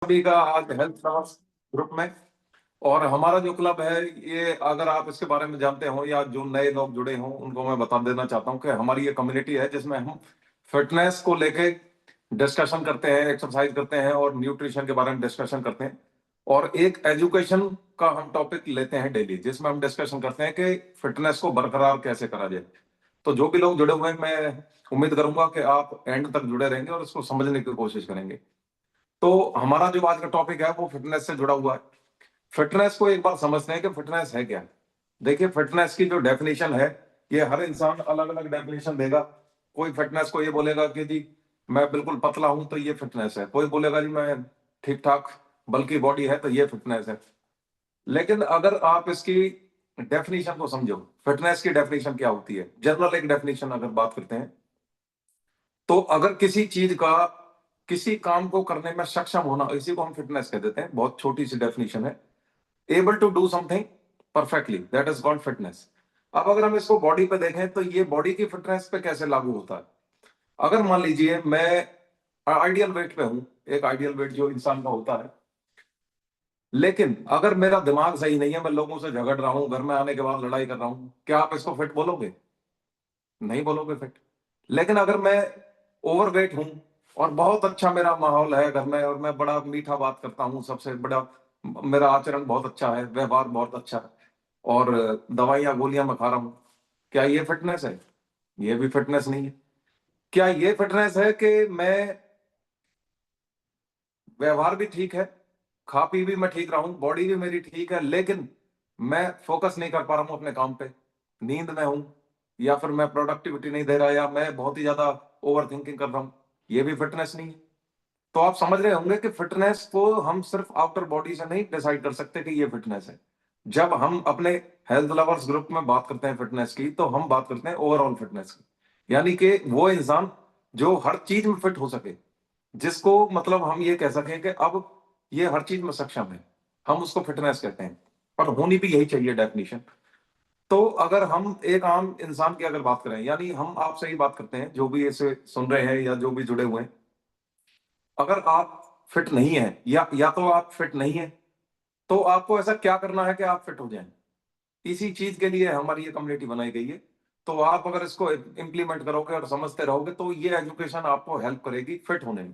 सभी का आज हेल्थ लवर्स ग्रुप में। और हमारा जो क्लब है, ये अगर आप इसके बारे में जानते हो या जो नए लोग जुड़े हों उनको मैं बता देना चाहता हूं कि हमारी ये कम्युनिटी है जिसमें हम फिटनेस को लेके डिस्कशन करते हैं, एक्सरसाइज करते हैं और न्यूट्रिशन के बारे में डिस्कशन करते हैं। और एक एजुकेशन का हम टॉपिक लेते हैं डेली, जिसमें हम डिस्कशन करते हैं कि फिटनेस को बरकरार कैसे करा जाए। तो जो भी लोग जुड़े हुए हैं, मैं उम्मीद करूंगा कि आप एंड तक जुड़े रहेंगे और इसको समझने की कोशिश करेंगे। तो हमारा जो आज का टॉपिक है वो फिटनेस से जुड़ा हुआ है। फिटनेस को एक बार समझते हैं कि फिटनेस है क्या। देखिए, फिटनेस की जो डेफिनेशन है, ये हर इंसान अलग अलग डेफिनेशन देगा। कोई फिटनेस को ये बोलेगा कि जी मैं बिल्कुल पतला हूं तो ये फिटनेस है, कोई बोलेगा जी मैं ठीक ठाक बल्कि बॉडी है तो ये फिटनेस है। लेकिन अगर आप इसकी डेफिनेशन को समझो, फिटनेस की डेफिनेशन क्या होती है, जनरल एक डेफिनेशन अगर बात करते हैं, तो अगर किसी चीज का किसी काम को करने में सक्षम होना, इसी को हम फिटनेस कह देते हैं। बहुत छोटी सी डेफिनेशन है। Able to do something perfectly, that is called fitness. अब अगर हम इसको बॉडी पे देखें तो ये बॉडी की फिटनेस पे कैसे लागू होता है। अगर मान लीजिए मैं आइडियल वेट पे हूं, एक आइडियल वेट जो इंसान का होता है, लेकिन अगर मेरा दिमाग सही नहीं है, मैं लोगों से झगड़ रहा हूं, घर में आने के बाद लड़ाई कर रहा हूं, क्या आप इसको फिट बोलोगे? नहीं बोलोगे फिट। लेकिन अगर मैं ओवरवेट हूं और बहुत अच्छा मेरा माहौल है घर में और मैं बड़ा मीठा बात करता हूं सबसे, बड़ा मेरा आचरण बहुत अच्छा है, व्यवहार बहुत अच्छा है और दवाइयां गोलियां मैं खा रहा हूं, क्या ये फिटनेस है? ये भी फिटनेस नहीं है। क्या ये फिटनेस है कि मैं व्यवहार भी ठीक है, खा पी भी मैं ठीक रहा हूं, बॉडी भी मेरी ठीक है, लेकिन मैं फोकस नहीं कर पा रहा हूं अपने काम पे, नींद में हूं, या फिर मैं प्रोडक्टिविटी नहीं दे रहा, या मैं बहुत ही ज्यादा ओवर थिंकिंग कर रहा हूं, ये भी फिटनेस नहीं है। तो आप समझ रहे होंगे कि फिटनेस को हम सिर्फ आउटर बॉडी से नहीं डिसाइड कर सकते कि ये फिटनेस है। जब हम अपने हेल्थ लवर्स ग्रुप में बात करते हैं फिटनेस की, तो हम बात करते हैं ओवरऑल फिटनेस की, यानी कि वो इंसान जो हर चीज में फिट हो सके, जिसको मतलब हम ये कह सकें कि अब ये हर चीज में सक्षम है, हम उसको फिटनेस कहते हैं। और होनी भी यही चाहिए डेफिनेशन। तो अगर हम एक आम इंसान की अगर बात करें, यानी हम आपसे ही बात करते हैं, जो भी इसे सुन रहे हैं या जो भी जुड़े हुए हैं, अगर आप फिट नहीं है या तो आप फिट नहीं है, तो आपको ऐसा क्या करना है कि आप फिट हो जाएं। इसी चीज के लिए हमारी ये कम्युनिटी बनाई गई है। तो आप अगर इसको इंप्लीमेंट करोगे और समझते रहोगे तो ये एजुकेशन आपको हेल्प करेगी फिट होने में।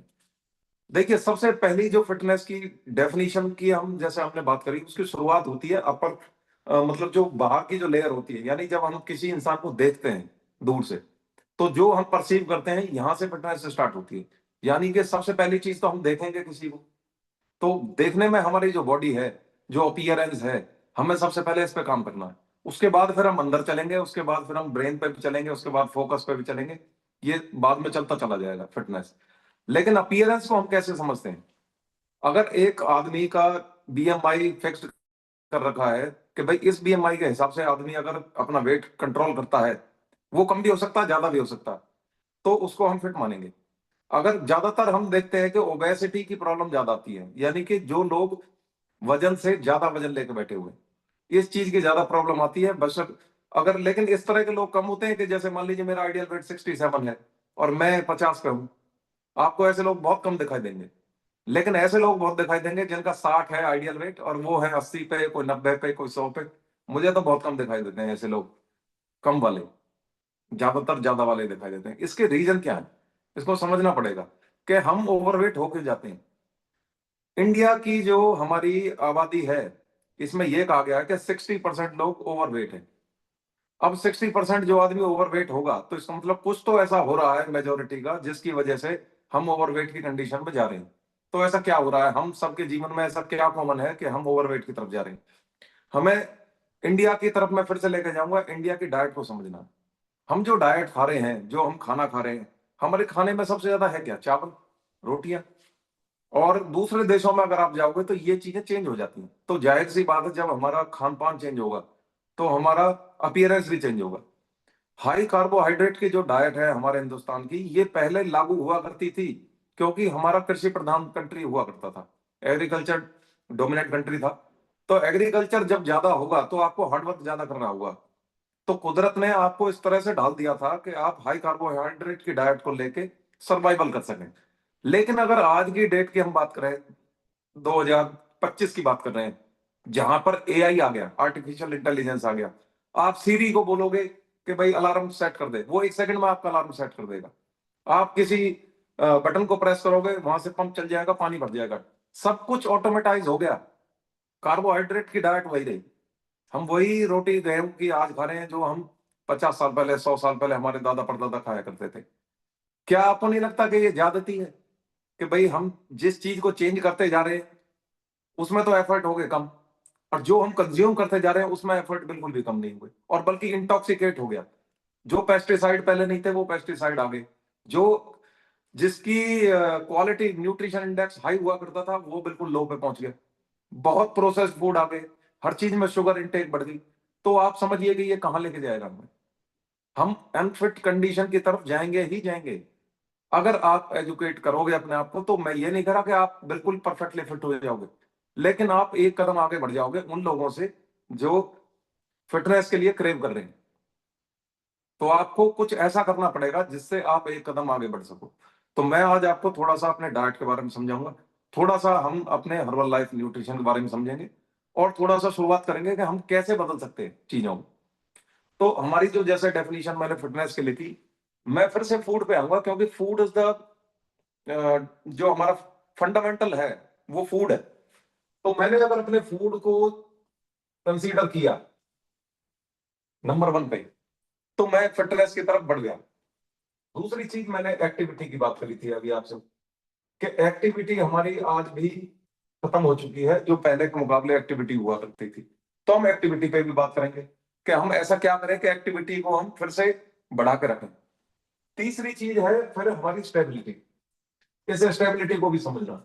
देखिए, सबसे पहली जो फिटनेस की डेफिनेशन की हम जैसे हमने बात करी, उसकी शुरुआत होती है अपर, मतलब जो बाहर की जो लेयर होती है, यानी जब हम किसी इंसान को देखते हैं दूर से, तो जो हम परसीव करते हैं यहां से फिटनेस स्टार्ट होती है। यानी कि सबसे पहली चीज तो हम देखेंगे किसी को, तो देखने में हमारी जो बॉडी है, जो अपीयरेंस है, हमें सबसे पहले इस पे काम करना है। उसके बाद फिर हम अंदर चलेंगे, उसके बाद फिर हम ब्रेन पे भी चलेंगे, उसके बाद फोकस पे भी चलेंगे। ये बाद में चलता चला जाएगा फिटनेस। लेकिन अपीयरेंस को हम कैसे समझते हैं? अगर एक आदमी का बीएमआई फिक्स्ड कर रखा है कि भाई इस बीएमआई के हिसाब से आदमी अगर अपना वेट कंट्रोल करता है, वो कम भी हो सकता है, ज्यादा भी हो सकता है, तो उसको हम फिट मानेंगे। अगर ज्यादातर हम देखते हैं कि ओबेसिटी की प्रॉब्लम ज्यादा आती है, यानी कि जो लोग वजन से ज्यादा वजन लेके बैठे हुए हैं, इस चीज की ज्यादा प्रॉब्लम आती है। बस अगर लेकिन इस तरह के लोग कम होते हैं कि जैसे मान लीजिए मेरा आइडियल वेट 67 है और मैं 50 पे हूं, आपको ऐसे लोग बहुत कम दिखाई देंगे। लेकिन ऐसे लोग बहुत दिखाई देंगे जिनका 60 है आइडियल वेट और वो है 80 पे, कोई 90 पे, कोई 100 पे। मुझे तो बहुत कम दिखाई देते हैं ऐसे लोग, कम वाले। ज्यादातर ज्यादा वाले दिखाई देते हैं। इसके रीजन क्या है, इसको समझना पड़ेगा कि हम ओवरवेट होके जाते हैं। इंडिया की जो हमारी आबादी है, इसमें यह कहा गया है कि 60% लोग ओवरवेट है। अब 60% जो आदमी ओवरवेट होगा, तो इसका मतलब कुछ तो ऐसा हो रहा है मेजोरिटी का, जिसकी वजह से हम ओवरवेट की कंडीशन में जा रहे हैं। तो ऐसा क्या हो रहा है, हम सबके जीवन में ऐसा क्या कॉमन है कि हम ओवरवेट की तरफ जा रहे हैं? हमें इंडिया की तरफ मैं फिर से लेकर जाऊंगा, इंडिया की डाइट को समझना। हम जो डाइट खा रहे हैं, जो हम खाना खा रहे हैं, हमारे खाने में सबसे ज्यादा है क्या? चावल, रोटियां। और दूसरे देशों में अगर आप जाओगे तो ये चीजें चेंज हो जाती हैं। तो जाहिर सी बात है, जब हमारा खान पान चेंज होगा तो हमारा अपीयरेंस भी चेंज होगा। हाई कार्बोहाइड्रेट की जो डाइट है हमारे हिंदुस्तान की, ये पहले लागू हुआ करती थी क्योंकि हमारा कृषि प्रधान कंट्री हुआ करता था, एग्रीकल्चर डोमिनेट कंट्री था। तो एग्रीकल्चर जब ज्यादा होगा तो आपको हार्डवर्क ज्यादा करना होगा। तो कुदरत ने आपको इस तरह से ढाल दिया था कि आप हाई कार्बोहाइड्रेट की डाइट को लेके सर्वाइवल कर सकें। लेकिन अगर आज की डेट की हम बात करें, 2025 की बात कर रहे हैं, जहां पर एआई आ गया, आर्टिफिशियल इंटेलिजेंस आ गया। आप सीरी को बोलोगे कि भाई अलार्म सेट कर दे, वो 1 सेकंड में आपका अलार्म सेट कर देगा। आप किसी बटन को प्रेस करोगे, वहां से पंप चल जाएगा, पानी भर जाएगा। सब कुछ ऑटोमेटाइज हो गया। कार्बोहाइड्रेट की डाइट वही रही। हम वही रोटी गेहूं की आज खा रहे हैं जो हम 50 साल पहले, 100 साल पहले हमारे दादा परदादा खाया करते थे। क्या आपको नहीं लगता कि ये ज्यादती है कि भाई हम जिस चीज को चेंज करते जा रहे हैं उसमें तो एफर्ट हो गए कम, और जो हम कंज्यूम करते जा रहे हैं उसमें एफर्ट बिल्कुल भी कम नहीं हुए, और बल्कि इंटॉक्सिकेट हो गया। जो पेस्टिसाइड पहले नहीं थे वो पेस्टिसाइड आ गए। जो जिसकी क्वालिटी न्यूट्रिशन इंडेक्स हाई हुआ करता था वो बिल्कुल लो पे पहुंच गया। बहुत प्रोसेस्ड फूड आ गए, हर चीज में शुगर इंटेक बढ़ गई। तो आप समझिए कि ये कहां लेके जाएगा हमें। हम अनफिट कंडीशन की तरफ जाएंगे ही जाएंगे। अगर आप एजुकेट करोगे अपने आप को, तो मैं ये नहीं कह रहा कि आप बिल्कुल परफेक्टली फिट हो जाओगे, लेकिन आप एक कदम आगे बढ़ जाओगे उन लोगों से जो फिटनेस के लिए क्रेव कर रहे हैं। तो आपको कुछ ऐसा करना पड़ेगा जिससे आप एक कदम आगे बढ़ सको। तो मैं आज आपको थोड़ा सा अपने डाइट के बारे में समझाऊंगा, थोड़ा सा हम अपने हर्बल लाइफ न्यूट्रिशन के बारे में समझेंगे, और थोड़ा सा शुरुआत करेंगे कि हम कैसे बदल सकते हैं चीजों को। तो हमारी जो जैसे डेफिनेशन मैंने फिटनेस के लिए थी, मैं फिर से फूड पे आऊंगा, क्योंकि फूड इज द जो हमारा फंडामेंटल है वो फूड है। तो मैंने अगर अपने फूड को कंसीडर किया नंबर 1 पे, तो मैं फिटनेस की तरफ बढ़ गया। दूसरी चीज मैंने एक्टिविटी की बात करी थी अभी आपसे, कि एक्टिविटी हमारी आज भी खत्म हो चुकी है, जो पहले के मुकाबले एक्टिविटी हुआ करती थी। तो हम एक्टिविटी पे भी बात करेंगे कि हम ऐसा क्या करें कि एक्टिविटी को हम फिर से बढ़ा के रखें। तीसरी चीज है फिर हमारी स्टेबिलिटी। इस स्टेबिलिटी को भी समझना,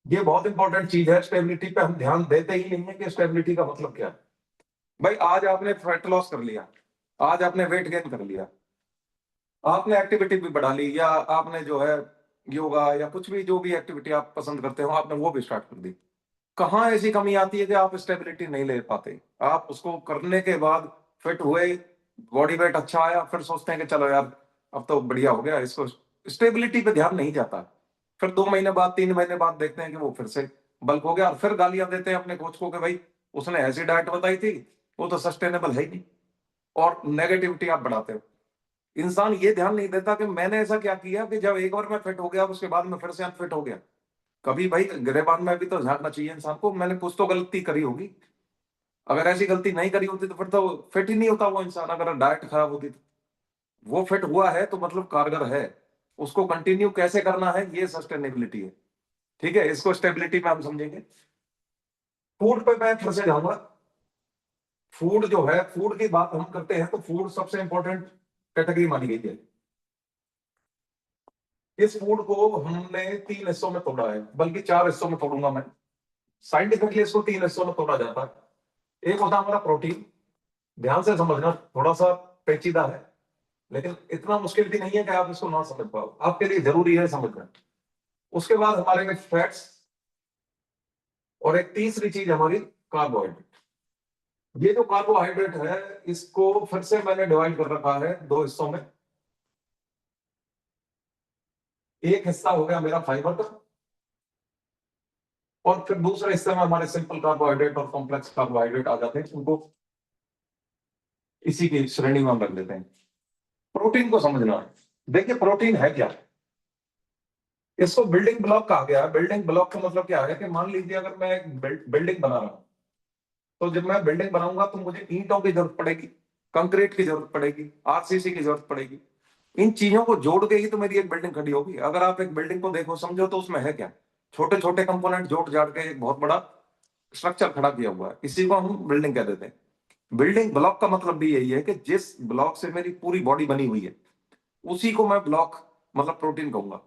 ये बहुत इंपॉर्टेंट चीज है। स्टेबिलिटी पे हम ध्यान देते ही नहीं है कि स्टेबिलिटी का मतलब क्या है। भाई आज आपने फैट लॉस कर लिया, आज आपने वेट गेन कर लिया, आपने एक्टिविटी भी बढ़ा ली, या आपने जो है योगा या कुछ भी जो भी एक्टिविटी आप पसंद करते हो आपने वो भी स्टार्ट कर दी। कहाँ ऐसी कमी आती है कि आप स्टेबिलिटी नहीं ले पाते। आप उसको करने के बाद फिट हुए, बॉडी वेट अच्छा आया, फिर सोचते हैं कि चलो यार अब तो बढ़िया हो गया, इसको स्टेबिलिटी पे ध्यान नहीं जाता। फिर 2 महीने बाद, 3 महीने बाद देखते हैं कि वो फिर से बल्क हो गया, और फिर गालियां देते हैं अपने कोच को कि भाई उसने ऐसी डाइट बताई थी, वो तो सस्टेनेबल है ही नहीं। और नेगेटिविटी आप बढ़ाते हो। इंसान ये ध्यान नहीं देता कि मैंने ऐसा क्या किया कि जब एक बार मैं फिट हो गया उसके बाद मैं फिर से अनफिट हो गया। कभी भाई गिरेबान में भी तो झांकना चाहिए इंसान को, मैंने कुछ तो गलती करी होगी। अगर ऐसी गलती नहीं करी होती तो फिर तो फिट ही नहीं होता वो इंसान, अगर डाइट खराब होती तो। वो फिट हुआ है तो मतलब कारगर है। उसको कंटिन्यू कैसे करना है, ये सस्टेनेबिलिटी है। ठीक है, इसको स्टेबिलिटी में हम समझेंगे। फूड पे मैं फिर से जाऊंगा। फूड जो है, फूड की बात हम करते हैं तो फूड सबसे इंपॉर्टेंट कैटेगरी मानी गई है। इस फूड को हमने 3 हिस्सों में तोड़ा है, बल्कि 4 हिस्सों में तोड़ूंगा मैं। साइंटिफिकली इसको 3 हिस्सों में तोड़ा जाता है। एक होता है हमारा प्रोटीन। ध्यान से समझना, थोड़ा सा पेचीदा है, लेकिन इतना मुश्किल भी नहीं है कि आप इसको ना समझ पाओ, आपके लिए जरूरी है समझना। उसके बाद हमारे फैट्स, और एक तीसरी चीज हमारी कार्बोहाइड्रेट। ये जो कार्बोहाइड्रेट है इसको फिर से मैंने डिवाइड कर रखा है 2 हिस्सों में। एक हिस्सा हो गया मेरा फाइबर का, और फिर दूसरे हिस्से में हमारे सिंपल कार्बोहाइड्रेट और कॉम्प्लेक्स कार्बोहाइड्रेट आ जाते हैं, उनको इसी की श्रेणी में हम रख देते हैं। प्रोटीन को समझना है। देखिए प्रोटीन है क्या, इसको बिल्डिंग ब्लॉक कहा गया है। बिल्डिंग ब्लॉक का मतलब क्या है कि मान लीजिए अगर मैं एक बिल्डिंग बना रहा हूं, तो जब मैं बिल्डिंग बनाऊंगा तो मुझे ईंटों की जरूरत पड़ेगी, कंक्रीट की जरूरत पड़ेगी, आरसीसी की जरूरत पड़ेगी। इन चीजों को जोड़ के ही तो मेरी एक बिल्डिंग खड़ी होगी। अगर आप एक बिल्डिंग को देखो समझो तो उसमें है क्या, छोटे छोटे कंपोनेंट जोड़ जाड़ के एक बहुत बड़ा स्ट्रक्चर खड़ा किया हुआ है, इसी को हम बिल्डिंग कह देते हैं। बिल्डिंग ब्लॉक का मतलब भी यही है कि जिस ब्लॉक से मेरी पूरी बॉडी बनी हुई है उसी को मैं ब्लॉक मतलब प्रोटीन कहूंगा।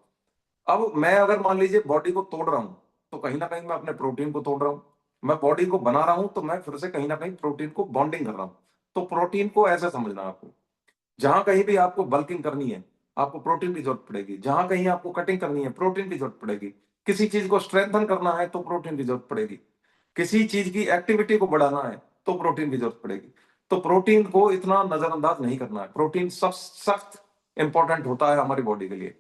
अब मैं अगर मान लीजिए बॉडी को तोड़ रहा हूं, तो कहीं ना कहीं मैं अपने प्रोटीन को तोड़ रहा हूं। मैं बॉडी को बना रहा हूं तो मैं फिर से कहीं ना कहीं प्रोटीन को बॉन्डिंग कर रहा हूं। तो प्रोटीन को ऐसे समझना आपको, जहां कहीं भी आपको बल्किंग करनी है आपको प्रोटीन की जरूरत पड़ेगी, जहां कहीं आपको कटिंग करनी है प्रोटीन की जरूरत पड़ेगी, किसी चीज को स्ट्रेंथन करना है तो प्रोटीन की जरूरत पड़ेगी, किसी चीज की एक्टिविटी को बढ़ाना है तो प्रोटीन की जरूरत पड़ेगी। तो प्रोटीन को इतना नजरअंदाज नहीं करना है, प्रोटीन सब सख्त इंपॉर्टेंट होता है हमारी बॉडी के लिए।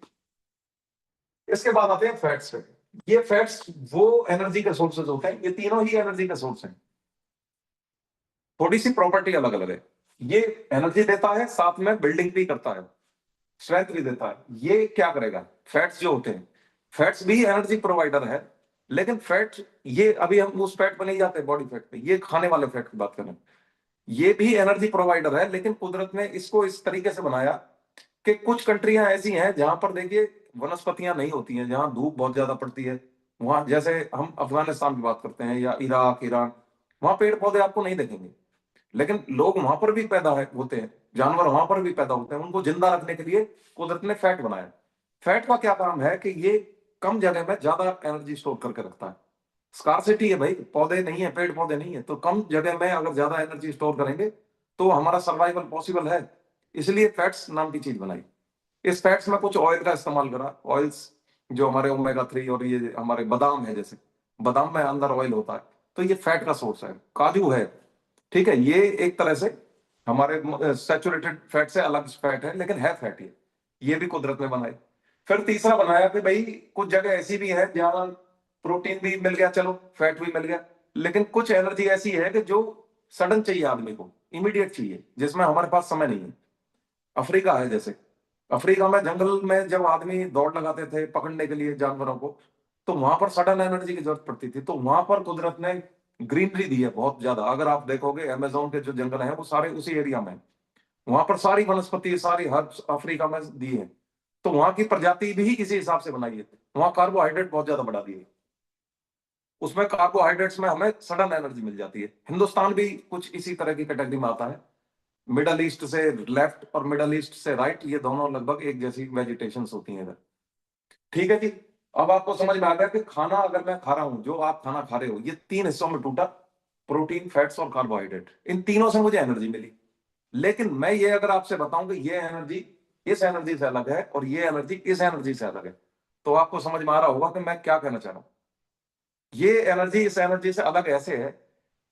इसके बाद आते हैं फैट्स पे। ये फैट्स वो एनर्जी के सोर्सेज होते हैं, ये तीनों ही एनर्जी के सोर्स हैं, थोड़ी सी प्रॉपर्टी अलग अलग है। ये एनर्जी देता है, साथ में बिल्डिंग भी करता है, स्ट्रेंथ भी देता है। ये क्या करेगा, फैट्स जो होते हैं, फैट्स भी एनर्जी प्रोवाइडर है, लेकिन फैट, ये अभी हम उस फैट पर नहीं जाते, बॉडी फैट पे, ये खाने वाले फैट की बात करें, ये भी एनर्जी प्रोवाइडर है, लेकिन कुदरत ने इसको इस तरीके से बनाया कि कुछ कंट्रियां ऐसी हैं जहां पर देखिए वनस्पतियां नहीं होती हैं, जहां धूप बहुत ज्यादा पड़ती है, वहां जैसे हम अफगानिस्तान की बात करते हैं या इराक, ईरान, वहां पेड़ पौधे आपको नहीं देखेंगे, लेकिन लोग वहां पर भी पैदा होते हैं, जानवर वहां पर भी पैदा होते हैं, उनको जिंदा रखने के लिए कुदरत ने फैट बनाया। फैट का क्या काम है कि ये कम जगह में ज्यादा एनर्जी स्टोर करके रखता है। स्कार्सिटी है भाई, पौधे नहीं है, पेड़ पौधे नहीं है, तो कम जगह में अगर ज्यादा एनर्जी स्टोर करेंगे तो हमारा सर्वाइवल पॉसिबल है, इसलिए फैट्स नाम की चीज बनाई। इस फैट्स में कुछ ऑयल का इस्तेमाल करा, ऑयल्स जो हमारे ओमेगा 3 और ये हमारे बादाम है, जैसे बादाम में अंदर ऑयल होता है, तो ये फैट का सोर्स है। काजू है, ठीक है, ये एक तरह से हमारे सैचुरेटेड फैट से अलग फैट है, लेकिन है फैट ये भी कुदरत ने बनाई। फिर तीसरा बनाया कि भाई कुछ जगह ऐसी भी है जहां प्रोटीन भी मिल गया, चलो फैट भी मिल गया, लेकिन कुछ एनर्जी ऐसी है कि जो सडन चाहिए आदमी को, इमीडिएट चाहिए, जिसमें हमारे पास समय नहीं है। अफ्रीका है जैसे, अफ्रीका में जंगल में जब आदमी दौड़ लगाते थे पकड़ने के लिए जानवरों को, तो वहां पर सडन एनर्जी की जरूरत पड़ती थी, तो वहां पर कुदरत ने ग्रीनरी दी है बहुत ज्यादा। अगर आप देखोगे अमेजोन के जो जंगल हैं वो सारे उसी एरिया में, वहां पर सारी वनस्पति, सारी हर्ब्स अफ्रीका में दी है, तो वहां की प्रजाति भी इसी हिसाब से बनाई है। वहां कार्बोहाइड्रेट बहुत ज्यादा बढ़ा दिए, उसमें कार्बोहाइड्रेट्स में हमें सडन एनर्जी मिल जाती है। हिंदुस्तान भी कुछ इसी तरह की कैटेगरी में आता है, मिडल ईस्ट से लेफ्ट और मिडल ईस्ट से राइट, ये दोनों लगभग एक जैसी वेजिटेशन होती हैं इधर। ठीक है जी, अब आपको समझ में आ गया कि खाना अगर मैं खा रहा हूं, जो आप खाना खा रहे हो, ये तीन हिस्सों में टूटा, प्रोटीन, फैट्स और कार्बोहाइड्रेट, इन तीनों से मुझे एनर्जी मिली। लेकिन मैं ये अगर आपसे बताऊं कि ये एनर्जी इस एनर्जी से अलग है और ये एनर्जी इस एनर्जी से अलग है, तो आपको समझ में आ रहा होगा कि मैं क्या कहना चाह रहा हूं। ये एनर्जी इस एनर्जी से अलग ऐसे है,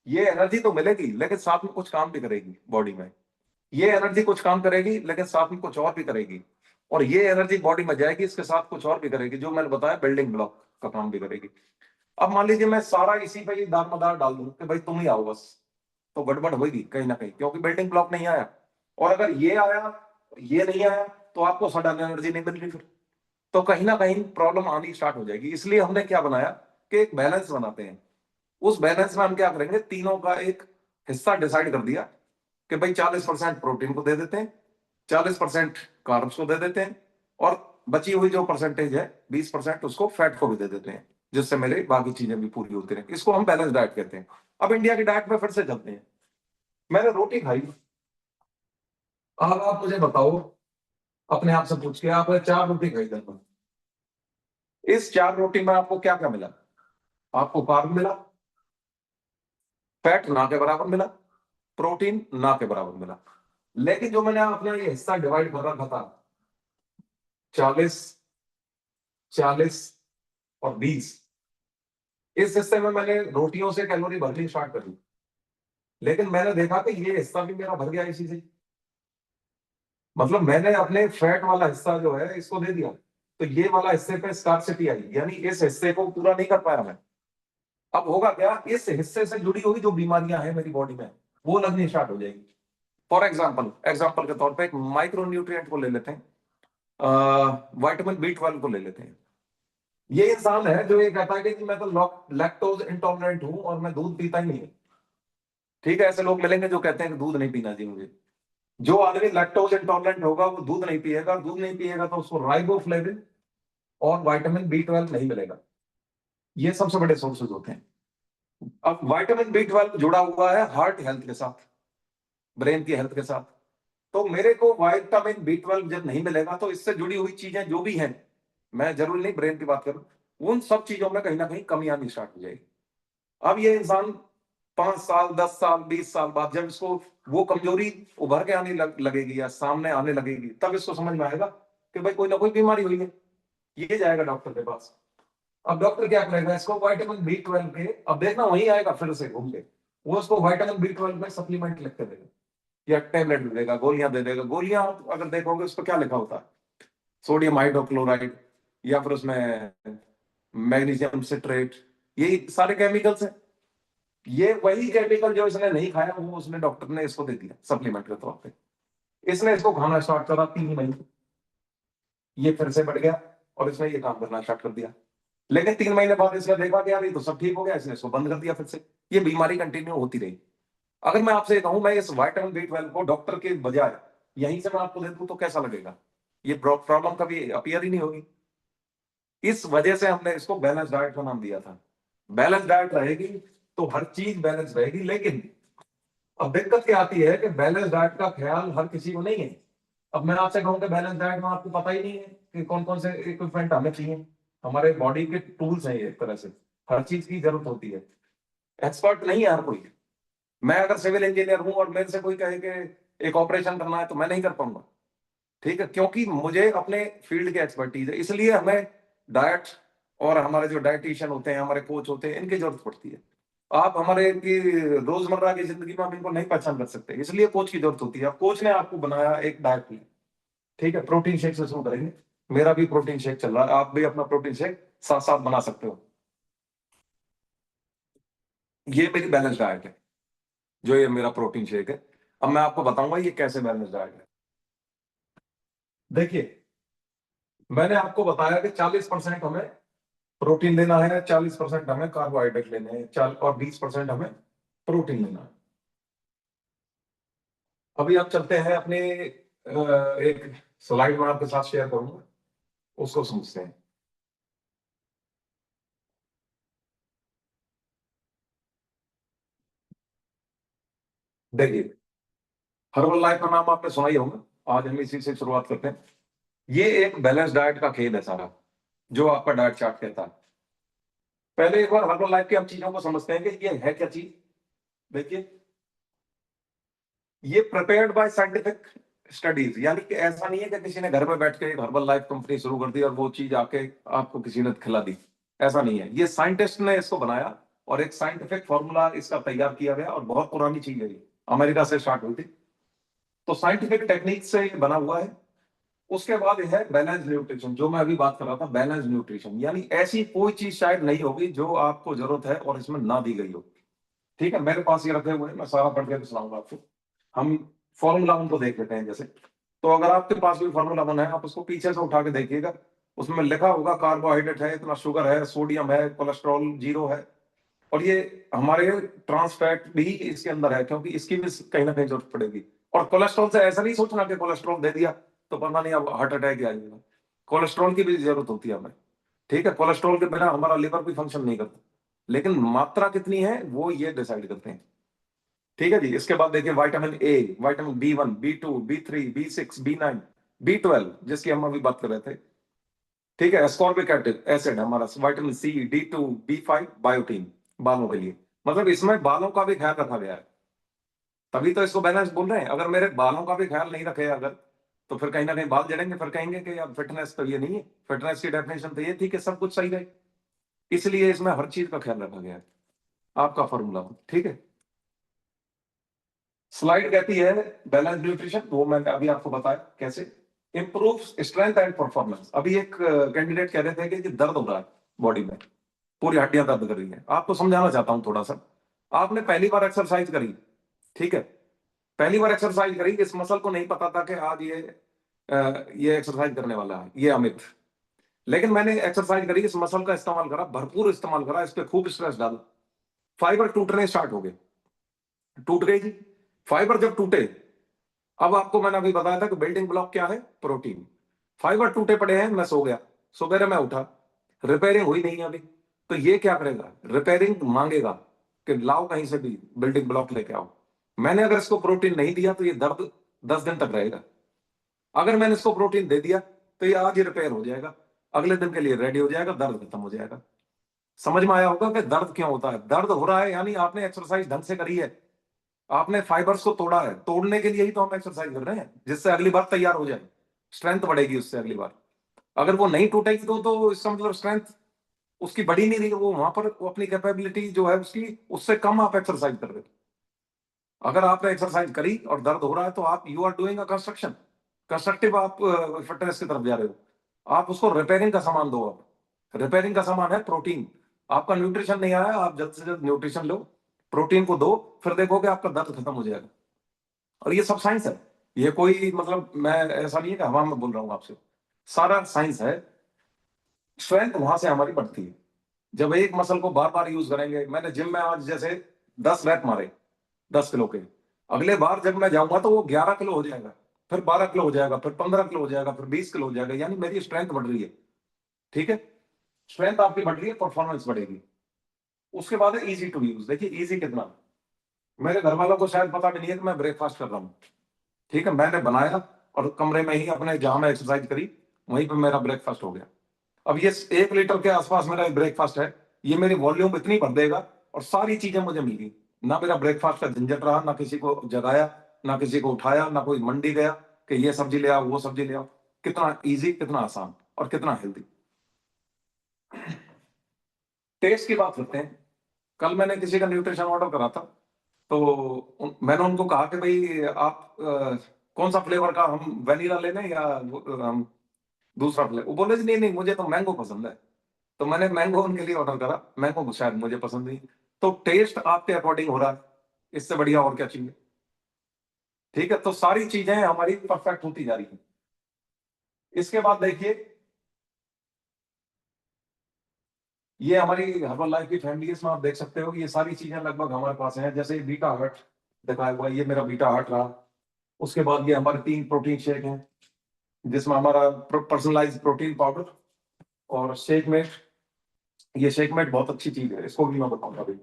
ये एनर्जी तो मिलेगी लेकिन साथ में कुछ काम भी करेगी बॉडी में, ये एनर्जी कुछ काम करेगी लेकिन साथ में कुछ और भी करेगी, और ये एनर्जी बॉडी में जाएगी, इसके साथ कुछ और भी करेगी, जो मैंने बताया बिल्डिंग ब्लॉक का काम भी करेगी। अब मान लीजिए मैं सारा इसी पे ही दार मदार डाल दूं कि भाई तुम ही आओ बस, तो गड़बड़ होगी कहीं ना कहीं, क्योंकि बिल्डिंग ब्लॉक नहीं आया। और अगर ये आया, ये नहीं आया, तो आपको सडन एनर्जी नहीं मिल रही, फिर तो कहीं ना कहीं प्रॉब्लम आनी स्टार्ट हो जाएगी। इसलिए हमने क्या बनाया कि एक बैलेंस बनाते हैं। उस बैलेंस में हम क्या करेंगे, तीनों का एक हिस्सा डिसाइड कर दिया कि भाई 40% प्रोटीन को दे देते हैं, 40% कार्ब्स को दे देते हैं, और बची हुई जो परसेंटेज है 20% उसको फैट को भी दे देते हैं, जिससे मेरे बाकी चीजें भी पूरी होती रहें। इसको हम बैलेंस डाइट कहते हैं। अब इंडिया की डाइट में फिर से चलते हैं। मैंने रोटी खाई, अब आप मुझे बताओ, अपने आप से पूछ के, आपने 4 रोटी खाई दिन में, इस 4 रोटी में आपको क्या क्या मिला? आपको कार्ब मिला, फैट ना के बराबर मिला, प्रोटीन ना के बराबर मिला, लेकिन जो मैंने अपना ये हिस्सा डिवाइड कर रखा था, 40, 40 और 20, इस हिस्से में मैंने रोटियों से कैलोरी भरनी स्टार्ट कर दी, लेकिन मैंने देखा कि ये हिस्सा भी मेरा भर गया इसी से। मतलब मैंने अपने फैट वाला हिस्सा जो है इसको दे दिया, तो ये वाला हिस्से पे स्कार्सिटी आई, यानी इस हिस्से को पूरा नहीं कर पाया मैं। अब होगा क्या, इस हिस्से से जुड़ी हुई जो बीमारियां हैं मेरी बॉडी में, वो लगनी स्टार्ट हो जाएगी। फॉर एग्जाम्पल, एग्जाम्पल के तौर पे एक माइक्रो न्यूट्रिएंट को ले लेते हैं, विटामिन B12 को ले लेते हैं। ये इंसान है जो ये कहता है कि मैं तो लैक्टोज इंटॉलरेंट हूं और मैं दूध पीता ही नहीं। ठीक है, ऐसे लोग मिलेंगे जो कहते हैं कि दूध नहीं पीना जी मुझे। जो आदमी लैक्टोज इंटॉलरेंट होगा वो दूध नहीं पिएगा, दूध नहीं पिएगा तो उसको राइबोफ्लेविन और विटामिन B12 नहीं मिलेगा। ये सबसे बड़े सोर्सेज होते हैं। अब विटामिन B12 जुड़ा हुआ है हार्ट हेल्थ के साथ, ब्रेन की हेल्थ के साथ, तो मेरे को विटामिन B12 जब नहीं मिलेगा तो इससे जुड़ी हुई चीजें जो भी हैं, मैं जरूरी नहीं ब्रेन की बात करूं, उन सब चीजों में कहीं ना कहीं कमी आनी स्टार्ट हो जाएगी। अब ये इंसान 5 साल, 10 साल, 20 साल बाद जब इसको वो कमजोरी उभर के आने लगेगी या सामने आने लगेगी, तब इसको समझ में आएगा कि भाई कोई ना कोई बीमारी हुई है। ये जाएगा डॉक्टर के पास। अब डॉक्टर क्या करेगा, इसको विटामिन B12 के, अब देखना वही आएगा फिर से घूम के, वो उसको विटामिन B12 में सप्लीमेंट लिख के देगा या टेबलेट दे देगा, गोलियां दे देगा। गोलियां आप अगर देखोगे उस पर क्या लिखा होता है, सोडियम हाइड्रोक्लोराइड, या फिर उसमें मैग्नीशियम सिट्रेट, ये सारे केमिकल्स हैं। ये वही केमिकल जो इसने नहीं खाया वो उसने डॉक्टर ने इसको दे दिया सप्लीमेंट के तौर पे। इसने इसको खाना स्टार्ट करा 3 महीने, ये फिर से बढ़ गया और इसने ये काम करना स्टार्ट कर दिया। लेकिन 3 महीने बाद इसने देखा कि यार ये तो सब ठीक हो गया, इसने इसको बंद कर दिया फिर से। ये बीमारी कंटिन्यू होती रही। अगर मैं आपसे कहूं मैं इस विटामिन B12 को डॉक्टर के बजाय यहीं से मैं आपको दे दूं तो कैसा लगेगा? ये प्रॉब्लम कभी अपीयर ही नहीं होगी। इस वजह से हमने इसको बैलेंस डाइट का नाम दिया था। बैलेंस डाइट रहेगी तो हर चीज बैलेंस रहेगी, लेकिन अब दिक्कत क्या आती है कि बैलेंस डाइट का ख्याल हर किसी को नहीं है। अब मैं आपसे कहूं कि बैलेंस डाइट में आपको पता ही नहीं है कि कौन कौन से इक्विपमेंट हमें चाहिए। हमारे बॉडी के टूल्स हैं ये, एक तरह से हर चीज की जरूरत होती है। एक्सपर्ट नहीं है हर कोई। मैं अगर सिविल इंजीनियर हूं और मेरे से कोई कहे कि एक ऑपरेशन करना है तो मैं नहीं कर पाऊंगा, ठीक है, क्योंकि मुझे अपने फील्ड की एक्सपर्टीज है। इसलिए हमें डाइट और हमारे जो डाइटिशियन होते हैं, हमारे कोच होते हैं, इनकी जरूरत पड़ती है। आप हमारे की रोजमर्रा की जिंदगी में आप इनको नहीं पहचान कर सकते, इसलिए कोच की जरूरत होती है। कोच ने आपको बनाया एक डाइट प्लान, ठीक है। प्रोटीन शेक से शुरू करेंगे। मेरा भी प्रोटीन शेक चल रहा है, आप भी अपना प्रोटीन शेक साथ साथ बना सकते हो। ये मेरी बैलेंस डाइट है, जो ये मेरा प्रोटीन शेक है। अब मैं आपको बताऊंगा ये कैसे बैलेंस डाइट है। देखिए, मैंने आपको बताया कि 40% हमें प्रोटीन लेना है, 40% हमें कार्बोहाइड्रेट लेने हैं, और 20% हमें प्रोटीन लेना है। अभी आप चलते हैं अपने एक स्लाइड में आपके साथ शेयर करूंगा, उसको समझते हैं। देखिए, हर्बल लाइफ का नाम आपने सुना ही होगा। आज हम इसी से शुरुआत करते हैं। ये एक बैलेंस डाइट का खेल है सारा, जो आपका डाइट चार्ट कहता है। पहले एक बार हर्बल लाइफ की हम चीजों को समझते हैं कि ये है क्या चीज। देखिए, ये प्रिपेयर्ड बाय साइंटिफिक स्टडीज, यानी कि ऐसा नहीं है कि किसी ने घर में बैठ के एक हर्बल लाइफ कंपनी शुरू कर दी और वो चीज आके आपको किसी ने खिला दी। ऐसा नहीं है, ये साइंटिस्ट ने इसको बनाया और एक साइंटिफिक फॉर्मूला इसका तैयार किया गया, और बहुत पुरानी चीज है ये, अमेरिका से स्टार्ट हुई थी। तो साइंटिफिक टेक्निक से ये बना हुआ है। उसके बाद ये है बैलेंस न्यूट्रिशन, जो मैं अभी बात कर रहा था। बैलेंस न्यूट्रिशन यानी ऐसी कोई चीज शायद नहीं होगी जो आपको जरूरत है और इसमें ना दी गई हो। ठीक है, मेरे पास ये रखे हुए हैं, मैं सारा पढ़ के सुनाऊंगा आपको। हम फॉर्मूला वन को देख लेते हैं जैसे। तो अगर आपके पास भी फॉर्मूला वन है, आप उसको पीछे से उठा के देखिएगा। उसमें लिखा होगा कार्बोहाइड्रेट है इतना, शुगर है, सोडियम है, कोलेस्ट्रॉल जीरो है। और ये हमारे ट्रांस फैट भी इसके अंदर है, क्योंकि इसकी भी कहीं ना कहीं जरूरत पड़ेगी। और कोलेस्ट्रॉल से ऐसा नहीं सोचना कि कोलेस्ट्रॉल दे दिया तो पता नहीं अब हार्ट अटैक आ जाएगा। कोलेस्ट्रॉल की भी जरूरत होती है हमें, ठीक है। कोलेस्ट्रॉल के बिना हमारा लिवर भी फंक्शन नहीं करता, लेकिन मात्रा कितनी है वो ये डिसाइड करते हैं। ठीक है जी। इसके बाद देखिए, vitamin A, vitamin B1, B2, B3, B6, B9, B12, जिसकी हम अभी बात कर रहे थे, ठीक है। एस्कॉर्बिक एसिड हमारा, vitamin C, D2, B5, biotin, बालों के लिए। मतलब इसमें बालों का भी ख्याल रखा गया है, तभी तो इसको बैलेंस बोल रहे हैं। अगर मेरे बालों का भी ख्याल नहीं रखे अगर, तो फिर कहीं ना कहीं बाल जड़ेंगे, फिर कहेंगे कि यार फिटनेस तो ये नहीं है। फिटनेस की डेफिनेशन तो ये थी कि सब कुछ सही रहे। इसलिए इसमें हर चीज का ख्याल रखा गया है। आपका फॉर्मूला, ठीक है। स्लाइड कहती है बैलेंस न्यूट्रिशन, वो मैंने अभी आपको बताया कैसे। Improve strength and performance. अभी एक कैंडिडेट कह रहे थे कि दर्द हो रहा है बॉडी में, पूरी हड्डियां दर्द कर रही है। आपको समझाना चाहता हूं थोड़ा सा। आपने पहली बार एक्सरसाइज करी, ठीक है, पहली बार एक्सरसाइज करी, इस मसल को नहीं पता था कि आज ये एक्सरसाइज करने वाला है, ये अमित। लेकिन मैंने एक्सरसाइज करी, इस मसल का इस्तेमाल करा, भरपूर इस्तेमाल करा, इस पर खूब स्ट्रेस डाला, फाइबर टूटने स्टार्ट हो गए। टूट गई जी। फाइबर जब टूटे, अब आपको मैंने अभी बताया था कि बिल्डिंग ब्लॉक क्या है, प्रोटीन। फाइबर टूटे पड़े हैं, मैं सो गया, सवेरे मैं उठा, रिपेयरिंग हुई नहीं है अभी। तो ये क्या करेगा, रिपेयरिंग मांगेगा कि लाओ कहीं से भी बिल्डिंग ब्लॉक लेके आओ। मैंने अगर इसको प्रोटीन नहीं दिया तो ये दर्द 10 दिन तक रहेगा। अगर मैंने इसको प्रोटीन दे दिया तो ये आज ही रिपेयर हो जाएगा, अगले दिन के लिए रेडी हो जाएगा, दर्द खत्म हो जाएगा। समझ में आया होगा कि दर्द क्यों होता है। दर्द हो रहा है यानी आपने एक्सरसाइज ढंग से करी है, आपने फाइबर्स को तोड़ा है। तोड़ने के लिए ही तो हम एक्सरसाइज कर रहे हैं, जिससे अगली बार तैयार हो जाए, स्ट्रेंथ बढ़ेगी उससे अगली बार। अगर वो नहीं टूटेगी तो इसका मतलब स्ट्रेंथ उसकी बढ़ी नहीं रही, वो वहां पर वो अपनी कैपेबिलिटी जो है उसकी, उससे कम आप एक्सरसाइज कर रहे हो। अगर आपने एक्सरसाइज करी और दर्द हो रहा है तो आप you are doing a construction, constructive आप फिटनेस की तरफ जा रहे हो। आप उसको रिपेयरिंग का सामान दो। आप रिपेयरिंग का सामान है प्रोटीन। आपका न्यूट्रिशन नहीं आया, आप जल्द से जल्द न्यूट्रिशन लो, प्रोटीन को दो, फिर देखोगे आपका दर्द खत्म हो जाएगा। और ये सब साइंस है, ये कोई मतलब मैं ऐसा नहीं है कि हवा में बोल रहा हूँ आपसे, सारा साइंस है। स्ट्रेंथ वहां से हमारी बढ़ती है जब एक मसल को बार बार यूज करेंगे। मैंने जिम में आज जैसे 10 रैप मारे 10 किलो के, अगले बार जब मैं जाऊंगा तो वो 11 किलो हो जाएगा, फिर 12 किलो हो जाएगा, फिर 15 किलो हो जाएगा, फिर 20 किलो हो जाएगा, यानी मेरी स्ट्रेंथ बढ़ रही है। ठीक है, स्ट्रेंथ आपकी बढ़ रही है, परफॉर्मेंस बढ़ेगी। उसके बाद है इजी टू यूज। देखिए इजी कितना, मेरे घर वालों को शायद पता भी नहीं है कि मैं ब्रेकफास्ट कर रहा हूँ। ठीक है, मैंने बनाया और कमरे में ही अपने जहां मैं एक्सरसाइज करी वहीं पर मेरा ब्रेकफास्ट हो गया। अब ये 1 लीटर के आसपास मेरा ब्रेकफास्ट है, ये मेरी वॉल्यूम इतनी भर देगा और सारी चीजें मुझे मिल गई। ना मेरा ब्रेकफास्ट का झंझट रहा, ना किसी को जगाया, ना किसी को उठाया, ना कोई मंडी गया कि ये सब्जी ले आओ वो सब्जी ले आओ। कितना इजी, कितना आसान और कितना हेल्दी। टेस्ट की बात करते हैं। कल मैंने किसी का न्यूट्रिशन ऑर्डर करा था, तो मैंने उनको कहा कि भाई आप कौन सा फ्लेवर का, हम वेनिला ले लें या हम दूसरा फ्लेवर। वो बोले जी नहीं नहीं, मुझे तो मैंगो पसंद है। तो मैंने मैंगो उनके लिए ऑर्डर करा, मैंगो शायद मुझे पसंद नहीं। तो टेस्ट आपके अकॉर्डिंग हो रहा है, इससे बढ़िया और क्या चाहिए। ठीक है, तो सारी चीजें हमारी परफेक्ट होती जा रही हैं। इसके बाद देखिए, ये हमारी हर्बल लाइफ की फैमिली, इसमें आप देख सकते हो कि ये सारी चीजें लगभग हमारे पास हैं। जैसे बीटा हट दिखाया हुआ है, ये मेरा बीटा हट रहा। उसके बाद ये हमारे 3 प्रोटीन शेक हैं, जिसमें हमारा पर्सनलाइज प्रोटीन पाउडर और शेकमेट। ये शेकमेट बहुत अच्छी चीज है, इसको भी मैं बताऊंगा अभी।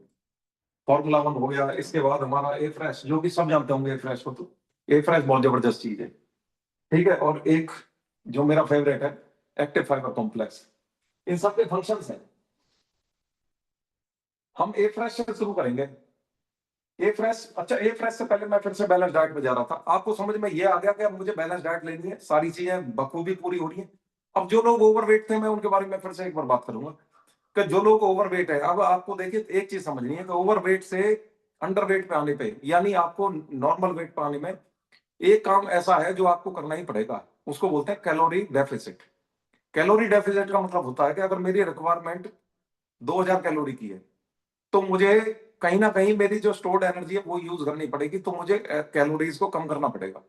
फॉर्मूला 1 हो गया। इसके बाद हमारा ए फ्रेश, जो कि सब जानते होंगे ए फ्रेश को, तो ए फ्रेश बहुत जबरदस्त चीज है। ठीक है, और एक जो मेरा फेवरेट है, एक्टिव फाइबर कॉम्प्लेक्स। इन सब के फंक्शंस हैं। हम ए फ्रेश से शुरू करेंगे। ए फ्रेश, अच्छा ए फ्रेश से पहले मैं फिर से बैलेंस डाइट पे जा रहा था। आपको समझ में ये आ गया कि अब मुझे बैलेंस डाइट लेनी है, सारी चीजें बखूबी पूरी हो रही है। अब जो लोग ओवरवेट थे, मैं उनके बारे में फिर से एक बार बात करूंगा कि जो लोग ओवरवेट है, अब आपको देखिए एक चीज समझनी है कि ओवरवेट से अंडरवेट पे आने पे, यानी आपको नॉर्मल वेट पे आने में एक काम ऐसा है जो आपको करना ही पड़ेगा, उसको बोलते हैं कैलोरी डेफिसिट। कैलोरी डेफिसिट का मतलब होता है कि अगर मेरी रिक्वायरमेंट 2000 कैलोरी की है, तो मुझे कहीं ना कहीं मेरी जो स्टोर्ड एनर्जी है वो यूज करनी पड़ेगी, तो मुझे कैलोरीज को कम करना पड़ेगा।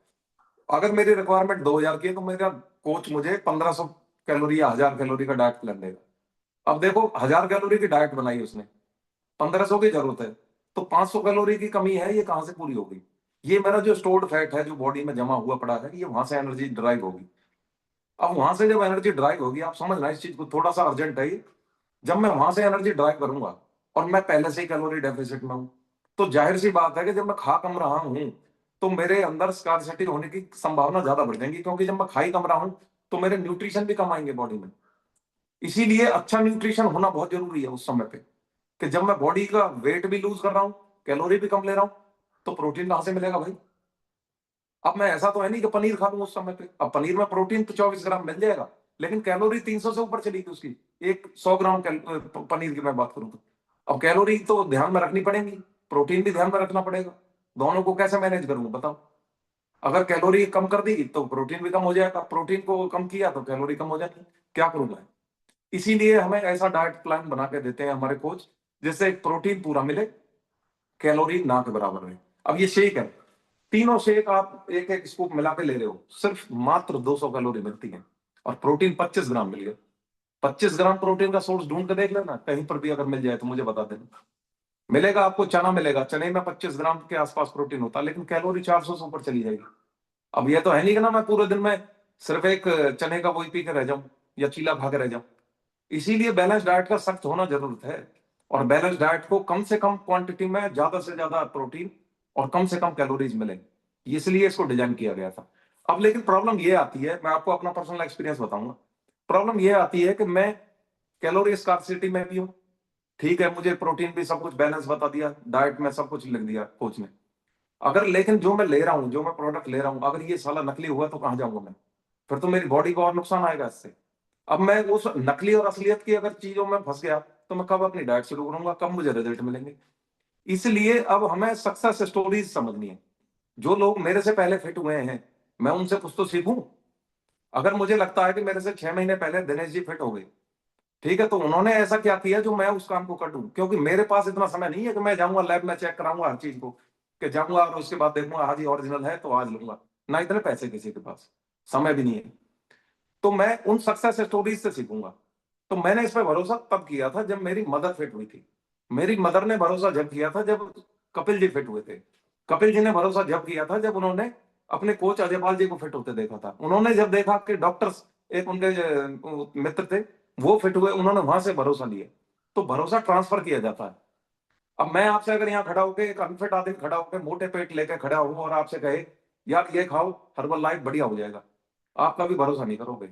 अगर मेरी रिक्वायरमेंट 2000 की है, तो मेरा कोच मुझे 1500 कैलोरी या 1000 कैलोरी का डाइट प्लान देगा। अब देखो, 1000 कैलोरी की डाइट बनाई उसने, 1500 की जरूरत है, तो 500 कैलोरी की कमी है, ये कहां से पूरी होगी। ये मेरा जो स्टोर्ड फैट है, जो बॉडी में जमा हुआ पड़ा है, ये वहां से एनर्जी ड्राइव होगी। अब वहां से जब एनर्जी ड्राइव होगी, आप समझना इस चीज को, थोड़ा सा अर्जेंट है ये। जब मैं वहां से एनर्जी ड्राइव करूंगा और मैं पहले से ही कैलोरी डेफिसिट में हूं, तो जाहिर सी बात है कि जब मैं खा कम रहा हूं, तो मेरे अंदर स्कार्सिटी होने की संभावना ज्यादा बढ़ जाएगी, क्योंकि जब मैं खा ही कम रहा हूं तो मेरे न्यूट्रिशन भी कम आएंगे बॉडी में। इसीलिए अच्छा न्यूट्रिशन होना बहुत जरूरी है उस समय पे, कि जब मैं बॉडी का वेट भी लूज कर रहा हूं, कैलोरी भी कम ले रहा हूं, तो प्रोटीन कहां से मिलेगा भाई। अब मैं ऐसा तो है नहीं कि पनीर खा लूं उस समय पे, अब पनीर में प्रोटीन तो 24 ग्राम मिल जाएगा, लेकिन कैलोरी 300 से ऊपर चली गई उसकी, एक 100 ग्राम पनीर की मैं बात करूं तो। अब कैलोरी तो ध्यान में रखनी पड़ेगी, प्रोटीन भी ध्यान में रखना पड़ेगा, दोनों को कैसे मैनेज करूंगा बताओ। अगर कैलोरी कम कर दी तो प्रोटीन भी कम हो जाएगा, प्रोटीन को कम किया तो कैलोरी कम हो जाएगी, क्या करूं मैं। इसीलिए हमें ऐसा डाइट प्लान बना के देते हैं हमारे कोच, जिससे प्रोटीन पूरा मिले, कैलोरी ना के बराबर रहे। अब ये शेक है, तीनों शेक आप एक एक स्कूप मिला के ले रहे हो, सिर्फ मात्र 200 कैलोरी मिलती है, और प्रोटीन 25 ग्राम मिल गया। 25 ग्राम प्रोटीन का सोर्स ढूंढ के देख लेना, कहीं पर भी अगर मिल जाए तो मुझे बता देना। मिलेगा आपको, चना मिलेगा, चने में 25 ग्राम के आसपास प्रोटीन होता है, लेकिन कैलोरी 400 से ऊपर चली जाएगी। अब ये तो है नहीं कि ना मैं पूरे दिन में सिर्फ एक चने का वही पी के रह जाऊं या चीला खा के रह जाऊं। इसीलिए बैलेंस डाइट का सख्त होना जरूरत है, और बैलेंस डाइट को कम से कम क्वांटिटी में ज्यादा से ज्यादा प्रोटीन और कम से कम कैलोरीज मिले, इसलिए इसको डिजाइन किया गया था। अब लेकिन प्रॉब्लम ये आती है, मैं आपको अपना पर्सनल एक्सपीरियंस बताऊंगा। प्रॉब्लम ये आती है कि मैं कैलोरी स्कार्सिटी में भी हूं। ठीक है, मुझे प्रोटीन भी सब कुछ बैलेंस बता दिया, डाइट में सब कुछ लिख दिया कोच ने। अगर लेकिन जो मैं ले रहा हूं, जो मैं प्रोडक्ट ले रहा हूं, अगर ये साला नकली हुआ तो कहां जाऊंगा मैं। फिर तो मेरी बॉडी को और नुकसान आएगा इससे। अब मैं उस नकली और असलियत की अगर चीजों में फंस गया, तो मैं कब अपनी डाइट शुरू करूंगा, कब मुझे रिजल्ट मिलेंगे। इसलिए अब हमें सक्सेस स्टोरीज समझनी है। जो लोग मेरे से पहले फिट हुए हैं, मैं उनसे कुछ तो सीखूं। अगर मुझे लगता है कि मेरे से 6 महीने पहले दिनेश जी फिट हो गए, ठीक है, तो उन्होंने ऐसा क्या किया जो मैं उस काम को कर दूं, क्योंकि मेरे पास इतना समय नहीं है कि मैं जाऊंगा लैब में चेक कराऊंगा हर चीज को, कि जाऊंगा और उसके बाद देखूंगा हाँ जी ओरिजिनल है तो आज लूंगा। ना इतने पैसे किसी के पास, समय भी नहीं है। तो मैं उन सक्सेस स्टोरीज से सीखूंगा। तो मैंने इस पर भरोसा तब किया था जब मेरी मदर फिट हुई थी। मेरी मदर ने भरोसा जब किया था जब कपिल जी फिट हुए थे। कपिल जी ने भरोसा जब किया था जब उन्होंने अपने कोच अजयपाल जी को फिट होते देखा था। उन्होंने जब देखा कि डॉक्टर्स, एक उनके मित्र थे, वो फिट हुए, उन्होंने वहां से भरोसा लिया। तो भरोसा ट्रांसफर किया जाता है। अब मैं आपसे अगर यहाँ खड़ा होकर, एक अनफिट आदमी खड़ा होकर मोटे पेट लेकर खड़ा हूं और आपसे कहे यार ये खाओ हर्बल लाइफ बढ़िया हो जाएगा, आप कभी भरोसा नहीं करोगे।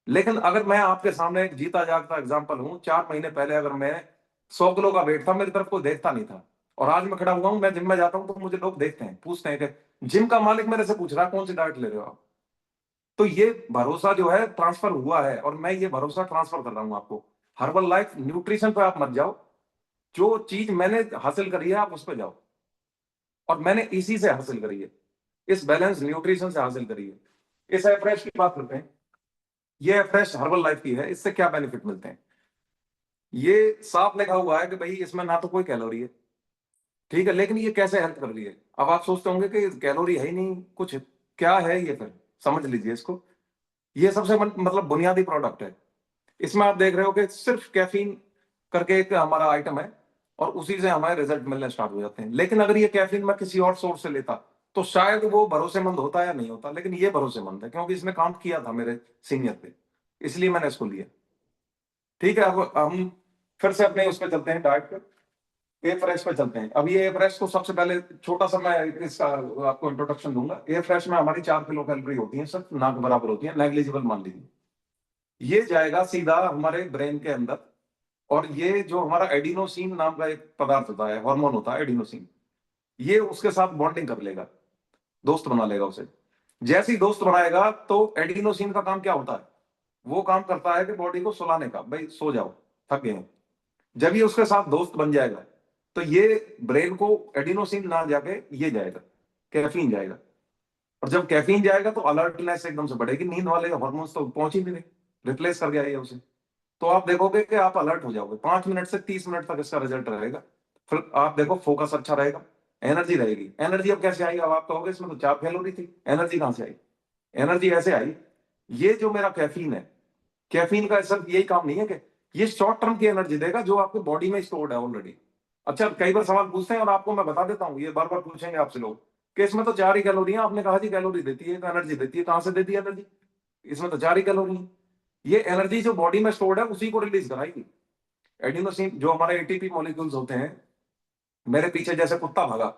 लेकिन अगर मैं आपके सामने एक जीता जागता एग्जाम्पल हूं, 4 महीने पहले अगर मैं 100 किलो का वेट था, मेरी तरफ कोई देखता नहीं था, और आज मैं खड़ा हुआ हूं, मैं जिम में जाता हूं तो मुझे लोग देखते हैं, पूछते हैं कि जिम का मालिक मेरे से पूछ रहा है कौन सी डाइट ले रहे हो आप। तो ये भरोसा जो है ट्रांसफर हुआ है, और मैं ये भरोसा ट्रांसफर कर रहा हूं आपको। हर्बल लाइफ न्यूट्रिशन पे आप मत जाओ, जो चीज मैंने हासिल करी है आप उस पर जाओ, और मैंने इसी से हासिल करी है, इस बैलेंस न्यूट्रिशन से हासिल करी है। इस एफ्रेश की बात करते हैं। ये एफ्रेश हर्बल लाइफ की है, इससे क्या बेनिफिट मिलते हैं। ये साफ लिखा हुआ है कि भाई इसमें ना तो कोई कैलोरी है, ठीक है, लेकिन ये कैसे हेल्प कर रही है। अब आप सोचते होंगे कि कैलोरी है ही नहीं कुछ, क्या है ये, फिर समझ लीजिए इसको। ये सबसे मतलब बुनियादी प्रोडक्ट है। इसमें आप देख रहे हो कि सिर्फ कैफीन करके एक हमारा आइटम है, और उसी से हमारे रिजल्ट मिलने स्टार्ट हो जाते हैं। लेकिन अगर ये कैफीन मैं किसी और सोर्स से लेता तो शायद वो भरोसेमंद होता या नहीं होता, लेकिन ये भरोसेमंद है क्योंकि इसने काम किया था मेरे सीनियर पे, इसलिए मैंने इसको लिया। ठीक है, अब हम फिर से अपने उस पर चलते हैं, डाइट पे। ए फ्रेश पे चलते हैं। अब ये ए फ्रेश को सबसे पहले छोटा सा मैं इसका आपको इंट्रोडक्शन दूंगा। ए फ्रेश में हमारी 4 किलो कैलोरी होती है, सिर्फ ना के बराबर होती है, नेग्लिजिबल मान लीजिए। ये जाएगा सीधा हमारे ब्रेन के अंदर, और ये जो हमारा एडिनोसिन नाम का एक पदार्थ होता है, हार्मोन होता है एडिनोसिन, ये उसके साथ बॉन्डिंग कर लेगा, दोस्त बना लेगा उसे। जैसे ही दोस्त बनाएगा तो एडिनोसिन का काम क्या होता है, वो काम करता है कि बॉडी को सुलाने का, भाई सो जाओ, थक गए हैं। जब ये उसके साथ दोस्त बन जाएगा तो ये ब्रेन को एडिनोसिन ना जाके ये जाएगा, कैफीन जाएगा। और जब कैफीन जाएगा तो अलर्टनेस एकदम से बढ़ेगी, नींद वाले हार्मोन्स तो पहुंच ही नहीं रहे, रिप्लेस कर गया ये उसे। तो आप देखोगे कि आप अलर्ट हो जाओगे, 5 मिनट से 30 मिनट तक इसका रिजल्ट रहेगा। फिर आप देखो फोकस अच्छा रहेगा, एनर्जी रहेगी। एनर्जी अब कैसे आई, अब आप कहोगे इसमें तो 4 कैलोरी थी, एनर्जी कहां से आई। एनर्जी ऐसे आई, ये जो मेरा कैफीन है, कैफीन का सिर्फ यही काम नहीं है कि ये शॉर्ट टर्म की एनर्जी देगा जो आपके बॉडी में स्टोर्ड है ऑलरेडी। अच्छा, कई बार सवाल पूछते हैं और आपको मैं बता देता हूँ, ये बार बार पूछेंगे आपसे लोग कि इसमें तो 4 ही कैलोरी है, आपने कहा जी कैलोरी देती है, एनर्जी देती है, कहां से देती है एनर्जी, इसमें तो 4 ही कैलोरी है। ये एनर्जी जो बॉडी में स्टोर्ड है उसी को रिलीज कराएगी। एडिनोसिन जो हमारे एटीपी मॉलिक्यूल्स होते हैं, मेरे पीछे जैसे कुत्ता भागा,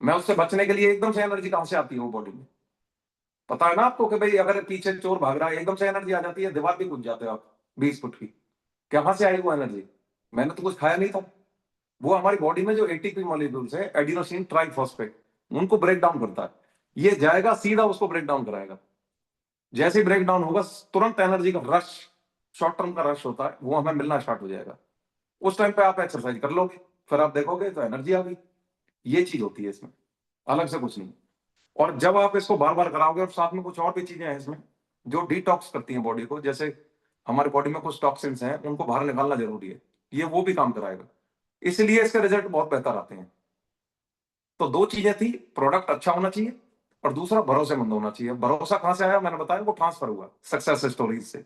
मैं उससे बचने के लिए एकदम से एनर्जी कहां से आती है वो बॉडी में, पता है ना आपको कि भाई अगर पीछे चोर भाग रहा है एकदम से एनर्जी आ जाती है, दीवार भी कूद जाते हो आप 20 फुट की। कहां से आई वो एनर्जी, मैंने तो कुछ खाया नहीं था। वो हमारी बॉडी में जो एटीपी मॉलिक्यूल्स है एडिनोसिन ट्राइफॉस्फेट, उनको ब्रेक डाउन करता है। ये जाएगा सीधा उसको ब्रेक डाउन कराएगा। जैसे ही ब्रेक डाउन होगा तुरंत एनर्जी का रश, शॉर्ट टर्म का रश होता है, वो हमें मिलना स्टार्ट हो जाएगा। उस टाइम पे आप एक्सरसाइज कर लोगे, फिर आप देखोगे तो एनर्जी आ गई। ये चीज होती है इसमें, अलग से कुछ नहीं। और जब आप इसको बार बार कराओगे, और साथ में कुछ और भी चीजें हैं इसमें जो डिटॉक्स करती हैं बॉडी को, जैसे हमारी बॉडी में कुछ टॉक्सिन्स हैं उनको बाहर निकालना जरूरी है, ये वो भी काम कराएगा। इसलिए इसके रिजल्ट बहुत बेहतर आते हैं। तो दो चीजें थी, प्रोडक्ट अच्छा होना चाहिए और दूसरा भरोसेमंद होना चाहिए। भरोसा कहां से आया, मैंने बताया, वो ट्रांसफर हुआ सक्सेस स्टोरीज से,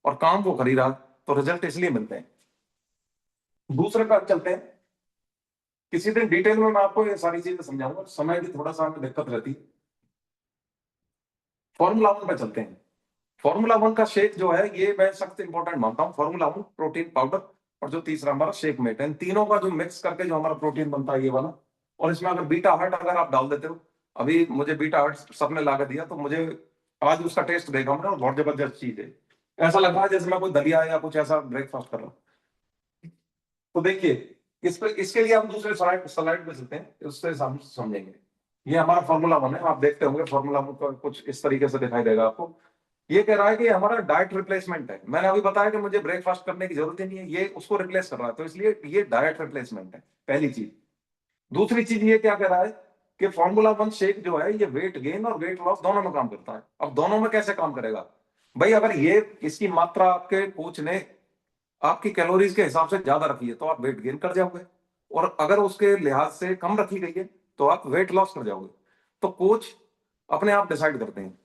और काम वो खरीदा, तो रिजल्ट इसलिए मिलते हैं। दूसरे पर चलते हैं, किसी दिन डिटेल में मैं आपको ये सारी चीजें समझाऊंगा, समय की थोड़ा सा हमें दिक्कत रहती है। फॉर्मूला 1 पे चलते हैं। फॉर्मूला 1 का शेक जो है ये मैं सख्त इंपॉर्टेंट मानता हूँ। फॉर्मूला 1 प्रोटीन पाउडर, और जो तीसरा हमारा शेक मेट है, इन तीनों का जो मिक्स करके जो हमारा प्रोटीन बनता है ये वाला। और इसमें अगर बीटा हर्ट अगर आप डाल देते हो, अभी मुझे बीटा हर्ट सबने ला के दिया तो मुझे आज उसका टेस्ट देखा हमने, और बहुत जबरदस्त चीज है। ऐसा लग रहा है जैसे मैं कोई दलिया या कुछ ऐसा ब्रेकफास्ट कर रहा हूँ। तो देखिए, इस पे इसके लिए हम दूसरे स्लाइड स्लाइड पे चलते हैं, उससे हम समझेंगे। ये हमारा फॉर्मूला 1 है, आप देखते होंगे फॉर्मूला 1 का कुछ इस तरीके से दिखाई देगा आपको। ये कह रहा है कि हमारा डाइट रिप्लेसमेंट है। मैंने अभी बताया कि मुझे ब्रेकफास्ट करने की जरूरत ही नहीं है, ये उसको रिप्लेस कर रहा है, तो इसलिए ये डाइट रिप्लेसमेंट है, पहली चीज। दूसरी चीज ये क्या कह रहा है कि फॉर्मूला 1 शेक जो है ये वेट गेन और वेट लॉस दोनों में काम करता है। अब दोनों में कैसे काम करेगा भाई, अगर ये इसकी मात्रा आपके कोच ने आपकी कैलोरीज के हिसाब से ज्यादा रखी है तो आप वेट गेन कर जाओगे, और अगर उसके लिहाज से कम रखी गई है तो आप वेट लॉस कर जाओगे। तो कोच अपने आप डिसाइड करते हैं।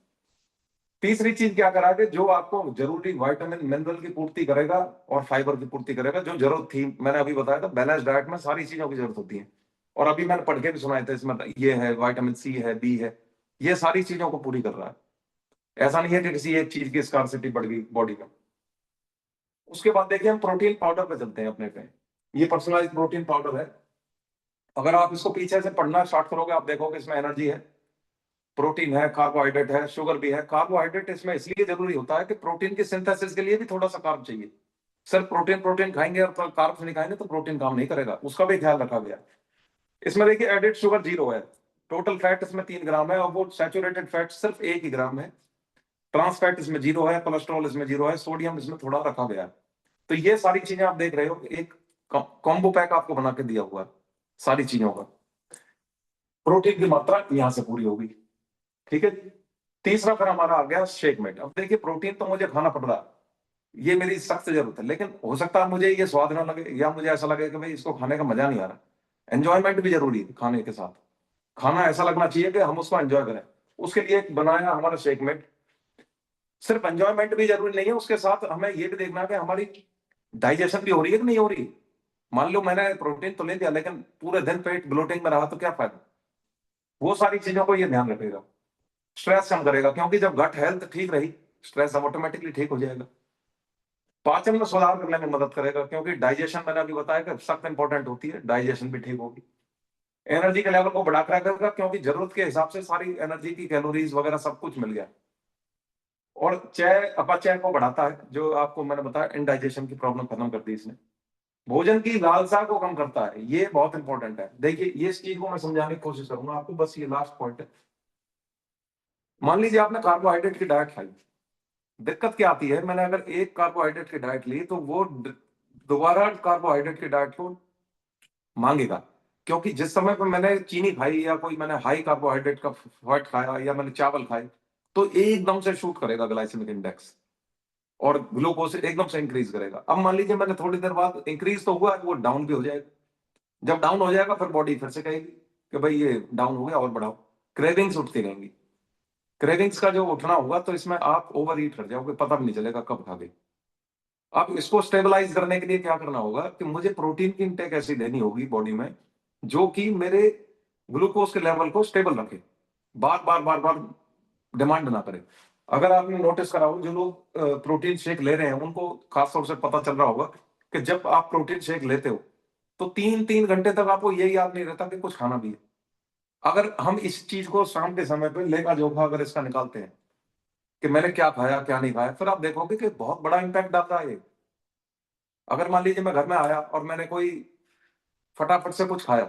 तीसरी चीज क्या करा के जो आपको जरूरी विटामिन मिनरल की पूर्ति करेगा और फाइबर की पूर्ति करेगा, जो जरूरत थी मैंने अभी बताया था, बैलेंस डाइट में सारी चीजों की जरूरत होती है। और अभी मैंने पढ़ के भी सुनाए थे, इसमें ये है, विटामिन सी है, बी है, ये सारी चीजों को पूरी कर रहा है। ऐसा नहीं है कि किसी एक चीज की स्कार्सिटी बढ़ गई बॉडी में। उसके बाद देखिए हम प्रोटीन पाउडर पे चलते हैं अपने पे। ये पर्सनलाइज प्रोटीन पाउडर है। अगर आप इसको पीछे से पढ़ना स्टार्ट करोगे आप देखोगे इसमें एनर्जी है, प्रोटीन है, कार्बोहाइड्रेट है, शुगर भी है। कार्बोहाइड्रेट इसमें इसलिए जरूरी होता है कि प्रोटीन की सिंथेसिस के लिए भी थोड़ा सा कार्ब चाहिए। सिर्फ प्रोटीन प्रोटीन खाएंगे और कार्ब्स नहीं खाएंगे तो प्रोटीन काम नहीं करेगा, उसका भी ख्याल रखा गया। इसमें देखिए एडेड शुगर 0 है, टोटल फैट इसमें 3 ग्राम है, और वो सैचुरेटेड फैट सिर्फ 1 ही ग्राम है। ट्रांस फैट इसमें 0 है, कोलेस्ट्रॉल इसमें 0 है, सोडियम इसमें थोड़ा रखा गया है। तो ये सारी चीजें आप देख रहे हो, एक कॉम्बो पैक आपको बना के दिया हुआ है सारी चीजों का। प्रोटीन की मात्रा यहां से पूरी होगी। ठीक है। तीसरा फिर हमारा आ गया शेक मेट। अब देखिए प्रोटीन तो मुझे खाना पड़ रहा है, ये मेरी सख्त जरूरत है, लेकिन हो सकता है मुझे ये स्वाद ना लगे, या मुझे ऐसा लगे कि भाई इसको खाने का मजा नहीं आ रहा। एंजॉयमेंट भी जरूरी है खाने के साथ। खाना ऐसा लगना चाहिए कि हम उसको एंजॉय करें। उसके लिए एक बनाया हमारा शेक मेट। सिर्फ एंजॉयमेंट भी जरूरी नहीं है, उसके साथ हमें ये भी देखना है कि हमारी डाइजेशन भी हो रही है कि नहीं हो रही। मान लो मैंने प्रोटीन तो ले लिया लेकिन पूरे दिन पेट ब्लोटिंग में रहा तो क्या फायदा। वो सारी चीजों को ये ध्यान रखेगा। स्ट्रेस कम करेगा, क्योंकि जब गट हेल्थ ठीक रही स्ट्रेस ऑटोमेटिकली ठीक हो जाएगा। पाचन में सुधार करने में मदद करेगा, क्योंकि डाइजेशन मैंने अभी बताया कि सख्त इंपॉर्टेंट होती है, डाइजेशन भी ठीक होगी। एनर्जी के लेवल को बढ़ा कर रखेगा, क्योंकि जरूरत के हिसाब से सारी एनर्जी की कैलोरीज वगैरह सब कुछ मिल गया। और चय अपचय को बढ़ाता है, जो आपको मैंने बताया इनडाइजेशन की प्रॉब्लम खत्म कर दी इसने। भोजन की लालसा को कम करता है, ये बहुत इंपॉर्टेंट है। देखिए ये इस चीज को मैं समझाने की कोशिश करूंगा आपको, बस ये लास्ट पॉइंट है। मान लीजिए आपने कार्बोहाइड्रेट की डाइट खाई, दिक्कत क्या आती है, मैंने अगर एक कार्बोहाइड्रेट की डाइट ली तो वो दोबारा कार्बोहाइड्रेट की डाइट को मांगेगा। क्योंकि जिस समय पर मैंने चीनी खाई या कोई मैंने हाई कार्बोहाइड्रेट का फैट खाया या मैंने चावल खाए, तो एकदम से शूट करेगा ग्लाइसेमिक इंडेक्स, और ग्लूकोज एकदम से इंक्रीज करेगा। अब मान लीजिए मैंने थोड़ी देर बाद, इंक्रीज तो हुआ, वो डाउन भी हो जाएगा। जब डाउन हो जाएगा फिर बॉडी फिर से कहेगी कि भाई ये डाउन हो गया और बढ़ाओ। क्रेविंग्स उठती रहेंगी। क्रेविंग्स का जो उठना होगा तो इसमें आप ओवर ईट कर जाओगे, पता भी नहीं चलेगा कब खा गए। अब इसको स्टेबलाइज करने के लिए क्या करना होगा कि मुझे प्रोटीन की इंटेक ऐसी देनी होगी बॉडी में जो कि मेरे ग्लूकोज के लेवल को स्टेबल रखे, बार बार बार बार डिमांड ना करे। अगर आपने नोटिस करा हो जो लोग प्रोटीन शेक ले रहे हैं उनको खासतौर से पता चल रहा होगा कि जब आप प्रोटीन शेक लेते हो तो 3-3 घंटे तक आपको ये याद नहीं रहता कि कुछ खाना भी है। अगर हम इस चीज को शाम के समय पे लेखा जोखा अगर इसका निकालते हैं कि मैंने क्या खाया क्या नहीं खाया, फिर आप देखोगे कि बहुत बड़ा इंपैक्ट डालता है ये। अगर मान लीजिए मैं घर में आया और मैंने कोई फटाफट से कुछ खाया,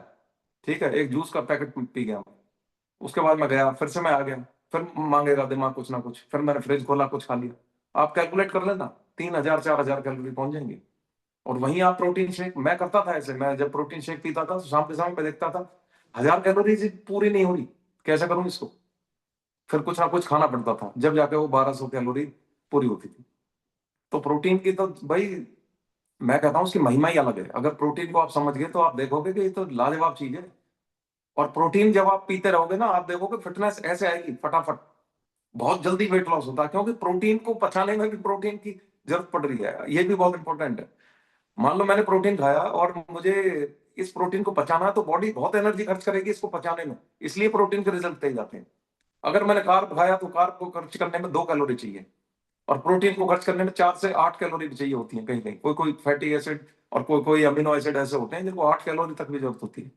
ठीक है, एक जूस का पैकेट पी गया, उसके बाद मैं गया फिर से मैं आ गया, फिर मांगेगा दिमाग कुछ ना कुछ, फिर मैंने फ्रिज खोला कुछ खा लिया, आप कैलकुलेट कर लेना 3,000-4,000 कैलोरी पहुंच जाएंगे। और वहीं आप प्रोटीन शेक, मैं करता था ऐसे, मैं जब प्रोटीन शेक पीता था तो शाम के समय पे देखता था 1,000 कैलोरी पूरी नहीं हो रही, कैसे करूं इसको। फिर कुछ ना कुछ खाना पड़ता था, जब जाके वो 1,200 कैलोरी पूरी होती थी। तो प्रोटीन की तो भाई मैं कहता हूं उसकी महिमा ही अलग है। अगर प्रोटीन को आप समझ गए तो आप देखोगे कि ये तो लाजवाब चीज है। और प्रोटीन जब आप पीते रहोगे ना आप देखोगे फिटनेस ऐसे आएगी फटाफट, बहुत जल्दी वेट लॉस होता है, क्योंकि प्रोटीन को पचाने में भी प्रोटीन की जरूरत पड़ रही है, ये भी बहुत इंपॉर्टेंट है। मान लो मैंने प्रोटीन खाया और मुझे इस प्रोटीन को पचाना है तो बॉडी बहुत एनर्जी खर्च करेगी इसको पचाने में, इसलिए प्रोटीन के रिजल्ट तेज आते हैं। अगर मैंने कार्ब खाया तो कार्ब को खर्च करने में 2 कैलोरी चाहिए, और प्रोटीन को खर्च करने में 4 से 8 कैलोरी भी चाहिए होती है कहीं कहीं, कोई कोई फैटी एसिड और कोई कोई अमीनो एसिड ऐसे होते हैं जिनको 8 कैलोरी तक भी जरूरत होती है,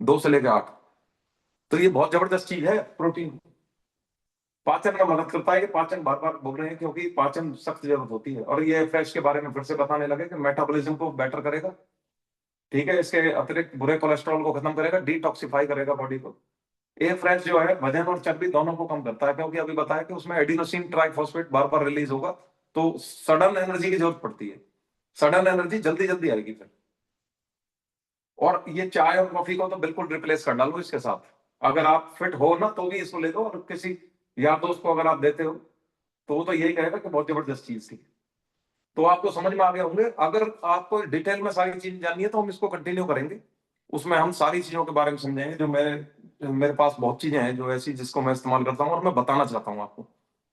2 से लेकर 8। तो ये बहुत जबरदस्त चीज है प्रोटीन। पाचन में मदद करता है, कि पाचन बार बार बोल रहे हैं क्योंकि पाचन सख्त जरूरत होती है। और ये फ्रेश के बारे में फिर से बताने लगे कि मेटाबॉलिज्म को बेटर करेगा, ठीक है, इसके अतिरिक्त बुरे कोलेस्ट्रॉल को खत्म करेगा, डिटॉक्सिफाई करेगा बॉडी को। ए फ्रेश जो है वजन और चर्बी दोनों को कम करता है, क्योंकि अभी बताया कि उसमें एडिनोसिन ट्राइफॉस्फेट बार बार रिलीज होगा, तो सडन एनर्जी की जरूरत पड़ती है, सडन एनर्जी जल्दी जल्दी आएगी फिर। और ये चाय और कॉफी को तो बिल्कुल रिप्लेस कर डालो इसके साथ। अगर आप फिट हो ना तो भी इसको ले लो, और किसी यार दोस्त को अगर आप देते हो तो वो तो यही कहेगा कि बहुत जबरदस्त चीज थी। तो आपको समझ में आ गए होंगे। अगर आपको डिटेल में सारी चीज जाननी है तो हम इसको कंटिन्यू करेंगे, उसमें हम सारी चीजों के बारे में समझेंगे। जो मेरे पास बहुत चीजें हैं जो ऐसी जिसको मैं इस्तेमाल करता हूँ और मैं बताना चाहता हूँ आपको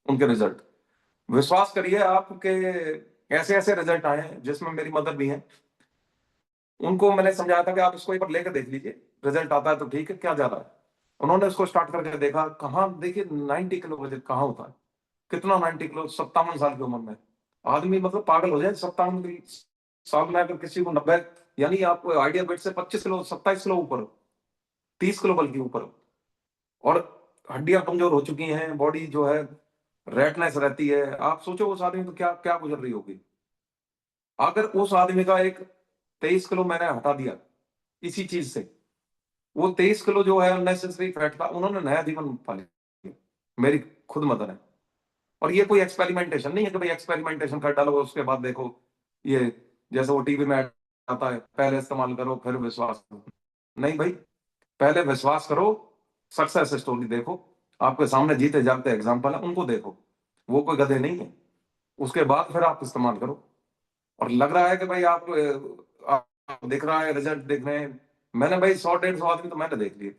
उनके रिजल्ट। विश्वास करिए आपके, ऐसे ऐसे रिजल्ट आए हैं जिसमें मेरी मदर भी है। उनको मैंने समझाया था कि आप इसको एक बार लेकर देख लीजिए, रिजल्ट आता है तो ठीक है, क्या जा रहा है। उन्होंने उसको स्टार्ट करके देखा, कहाँ देखिए 90 किलो वजन कहाँ होता है, कितना 90 किलो, 57 साल की उम्र में। आदमी मतलब पागल हो जाए 57 साल में, अगर किसी को 90, यानी आप आइडिया वेट से 25 किलो, 27 किलो ऊपर, 30 किलो बल्कि ऊपर, और हड्डियां कमजोर हो चुकी हैं, बॉडी जो है रेडनेस रहती है। आप सोचो उस आदमी को क्या क्या गुजर रही होगी। अगर उस आदमी का एक 23 किलो मैंने हटा दिया इसी चीज से, वो 23 किलो जो है अननेसेसरी फैट था, उन्होंने नया जीवन पा लिया। मेरी खुद मदर है। और ये कोई एक्सपेरिमेंटेशन नहीं है कि भाई एक्सपेरिमेंटेशन कर डालो उसके बाद देखो, ये जैसे वो टीवी में आता है, पहले इस्तेमाल करो फिर विश्वास करो। नहीं भाई, पहले विश्वास करो, सक्सेस स्टोरी देखो, आपके सामने जीते जागते एग्जाम्पल है, उनको देखो, वो कोई गधे नहीं है। उसके बाद फिर आप इस्तेमाल करो। और लग रहा है कि भाई आप दिख रहा है, रिजल्ट देख रहे हैं, मैंने भाई 100 150 आदमी तो मैंने देख लिए।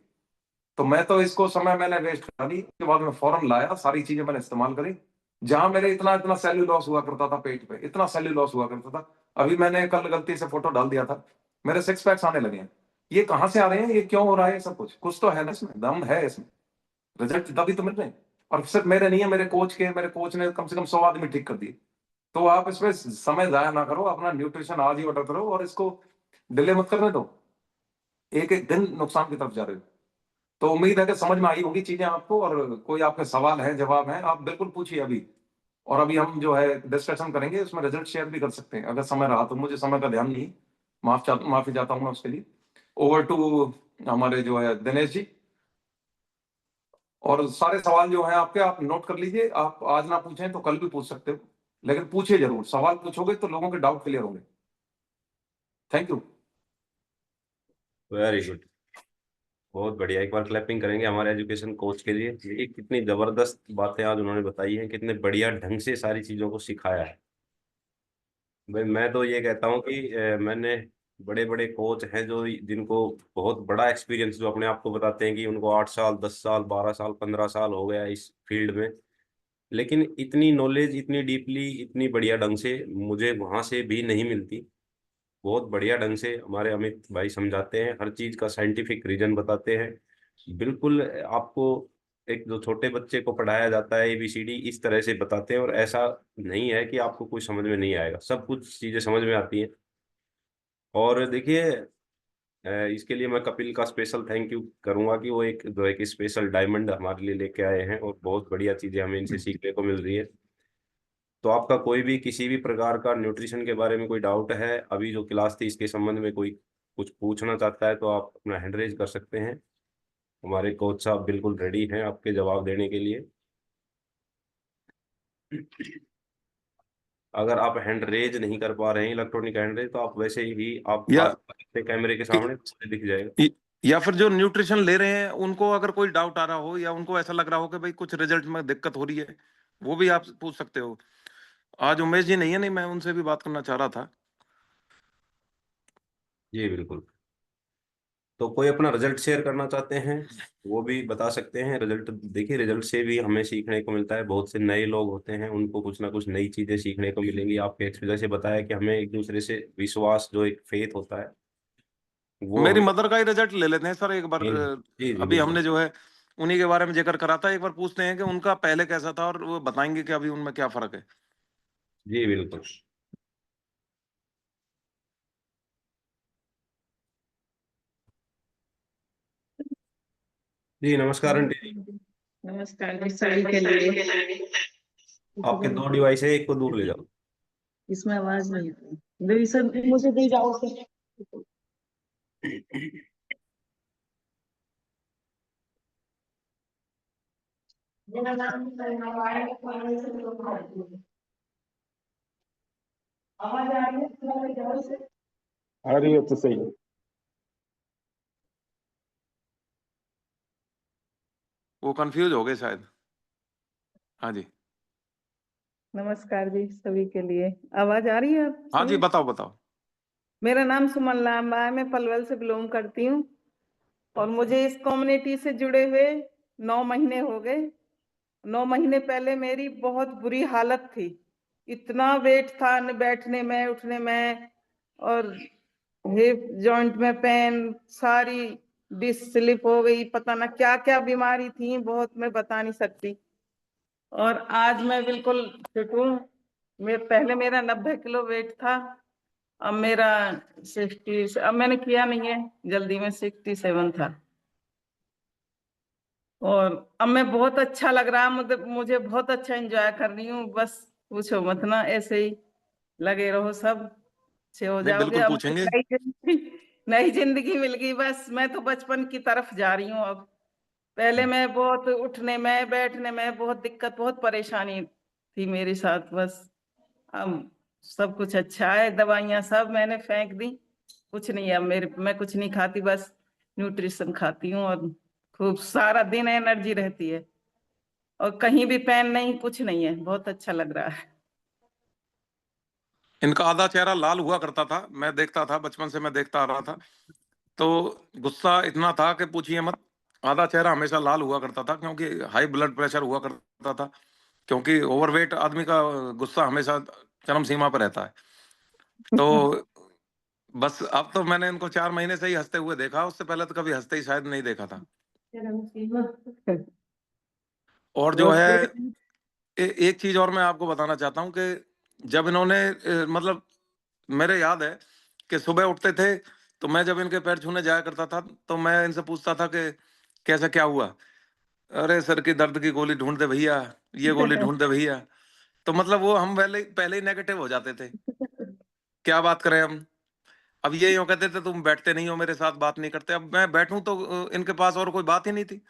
तो मैं तो इसको समय मैंने वेस्ट करा नहीं, उसके बाद में फौरन लाया, सारी चीजें मैंने इस्तेमाल करी। जहां मेरे इतना इतना सेल्यूलॉस हुआ करता था पेट पे, इतना सेल्यूलॉस हुआ करता था, अभी मैंने कल गलती से फोटो डाल दिया था, मेरे 6 पैक्स आने लगे हैं। ये कहाँ से आ रहे हैं, ये क्यों हो रहा है, सब कुछ तो है ना इसमें, दम है इसमें, रिजल्ट तभी तो मिल रहे हैं। और सिर्फ मेरे नहीं है, मेरे कोच ने कम से कम 100 आदमी ठीक कर दिए। तो आप इसमें समय जाया ना करो, अपना न्यूट्रिशन आज ही ऑर्डर करो और इसको डिले मत करने दो, एक एक दिन नुकसान की तरफ जा रहे हो। तो उम्मीद है कि समझ में आई होगी चीजें आपको, और कोई आपके सवाल है जवाब है आप बिल्कुल पूछिए अभी। और अभी हम जो है डिस्कशन करेंगे, उसमें रिजल्ट शेयर भी कर सकते हैं अगर समय रहा तो, मुझे समय का ध्यान नहीं, माफी चाहता हूँ मैं उसके लिए। ओवर टू हमारे जो है दिनेश जी। और सारे सवाल जो है आपके, आप नोट कर लीजिए, आप आज ना पूछें तो कल भी पूछ सकते हो, लेकिन पूछिए जरूर, सवाल पूछोगे तो लोगों के डाउट क्लियर होंगे। Thank you. वेरी गुड, बहुत बढ़िया। एक बार क्लैपिंग करेंगे हमारे एजुकेशन कोच के लिए। ये कितनी जबरदस्त बातें आज उन्होंने बताई हैं, कितने बढ़िया ढंग से सारी चीजों को सिखाया है। भाई मैं तो ये कहता हूँ कि मैंने बड़े बड़े कोच हैं जो जिनको बहुत बड़ा एक्सपीरियंस, जो अपने आप को बताते हैं कि उनको 8 साल 10 साल 12 साल 15 साल हो गया इस फील्ड में, लेकिन इतनी नॉलेज इतनी डीपली इतनी बढ़िया ढंग से मुझे वहां से भी नहीं मिलती। बहुत बढ़िया ढंग से हमारे अमित भाई समझाते हैं, हर चीज का साइंटिफिक रीजन बताते हैं। बिल्कुल आपको एक जो छोटे बच्चे को पढ़ाया जाता है एबीसीडी इस तरह से बताते हैं, और ऐसा नहीं है कि आपको कुछ समझ में नहीं आएगा, सब कुछ चीजें समझ में आती हैं। और देखिए इसके लिए मैं कपिल का स्पेशल थैंक यू करूंगा कि वो एक जो एक स्पेशल डायमंड हमारे लिए लेके आए हैं, और बहुत बढ़िया चीजें हमें इनसे सीखने को मिल रही है। तो आपका कोई भी किसी भी प्रकार का न्यूट्रिशन के बारे में कोई डाउट है, अभी जो क्लास थी इसके संबंध में कोई कुछ पूछना चाहता है, तो आप अपना हैंड रेज कर सकते हैं। हमारे कोच साहब बिल्कुल रेडी हैं आपके जवाब देने के लिए। अगर आप हैंड रेज नहीं कर पा रहे हैं इलेक्ट्रॉनिक हैंड रेज, तो आप वैसे ही आप या बात कर सकते हैं कैमरे के सामने, तो दिख जाएगा। या फिर जो न्यूट्रिशन ले रहे हैं उनको अगर कोई डाउट आ रहा हो, या उनको ऐसा लग रहा हो कि भाई कुछ रिजल्ट में दिक्कत हो रही है, वो भी आप पूछ सकते हो। आज उमेश जी नहीं है, नहीं मैं उनसे भी बात करना चाह रहा था। जी बिल्कुल। तो कोई अपना रिजल्ट शेयर करना चाहते हैं वो भी बता सकते हैं। रिजल्ट देखिए, रिजल्ट से भी हमें सीखने को मिलता है, बहुत से नए लोग होते हैं उनको कुछ ना कुछ नई चीजें सीखने को मिलेंगी। आपके एक्सपीरियंस से बताया कि हमें एक दूसरे से विश्वास, जो एक फेथ होता है वो मेरी हमें। मदर का ही रिजल्ट ले लेते हैं सर एक बार। जी जी जी अभी बिल्कुल। हमने जो है उन्हीं के बारे में जिक्र करा था, एक बार पूछते हैं कि उनका पहले कैसा था, और वो बताएंगे कि अभी उनमें क्या फर्क है। जी बिल्कुल। जी नमस्कार आंटी जी। नमस्कार जी, सभी के लिए। आपके दो डिवाइस है, एक को दूर ले जाओ। इसमें आवाज नहीं आती, दे सब मुझे दे जाओ से। आवाज आ रही है, थोड़ा ले जाओ से। आ रही है तो सही है। वो कंफ्यूज हो गए शायद। हाँ जी। नमस्कार जी सभी के लिए। आवाज आ रही है आप हाँ जी, सभी? बताओ बताओ। मेरा नाम सुमन लांबा है, मैं पलवल से बिलोंग करती हूँ और मुझे इस कम्युनिटी से जुड़े हुए 9 महीने हो गए। 9 महीने पहले मेरी बहुत बुरी हालत थी, इतना वेट था न बैठने में उठने में, और हिप जॉइंट में पेन, सारी डिस्क स्लिप हो गई, पता ना क्या क्या बीमारी थी, बहुत मैं बता नहीं सकती। और आज मैं बिल्कुल फिट हूँ। मैं पहले मेरा 90 किलो वेट था, अब मेरा 60, अब मैंने किया नहीं है जल्दी में, 67 था। और अब मैं बहुत अच्छा लग रहा है, मुझे बहुत अच्छा एंजॉय कर रही हूँ। बस पूछो मत ना, ऐसे ही लगे रहो, सब अच्छे हो नहीं, जाओगे। बिल्कुल अब पूछेंगे। नई जिंदगी मिल गई, बस मैं तो बचपन की तरफ जा रही हूँ अब। पहले मैं बहुत उठने में बैठने में बहुत दिक्कत, बहुत परेशानी थी मेरे साथ। बस अब सब कुछ अच्छा है, दवाइयां सब मैंने फेंक दी, कुछ नहीं है अब मैं कुछ नहीं खाती, बस न्यूट्रिशन खाती हूँ और खूब सारा दिन एनर्जी रहती है और कहीं भी पेन नहीं, कुछ नहीं है, बहुत अच्छा लग रहा है। इनका आधा चेहरा लाल हुआ करता था, मैं देखता था, बचपन से मैं देखता आ रहा था। तो गुस्सा इतना था कि पूछिए मत। आधा चेहरा हमेशा लाल हुआ करता था, क्योंकि हाई ब्लड प्रेशर हुआ करता था। क्योंकि ओवरवेट आदमी का गुस्सा हमेशा चरम सीमा पर रहता है। तो बस अब तो मैंने इनको 4 महीने से ही हंसते हुए देखा, उससे पहले तो कभी हंसते ही शायद नहीं देखा था। और जो बहुत है, बढ़िया। एक चीज और मैं आपको बताना चाहता हूँ कि जब इन्होंने मतलब मेरे याद है कि सुबह उठते थे, तो मैं जब इनके पैर छूने जाया करता था, तो मैं इनसे पूछता था कि कैसा क्या हुआ। अरे सर की दर्द की गोली ढूंढ दे भैया, ये गोली ढूंढ दे भैया। तो मतलब वो हम पहले पहले ही नेगेटिव हो जाते थे, क्या बात करें हम। अब ये यूं कहते थे तुम बैठते नहीं हो मेरे साथ, बात नहीं करते। अब मैं बैठूं तो इनके पास और कोई बात ही नहीं थी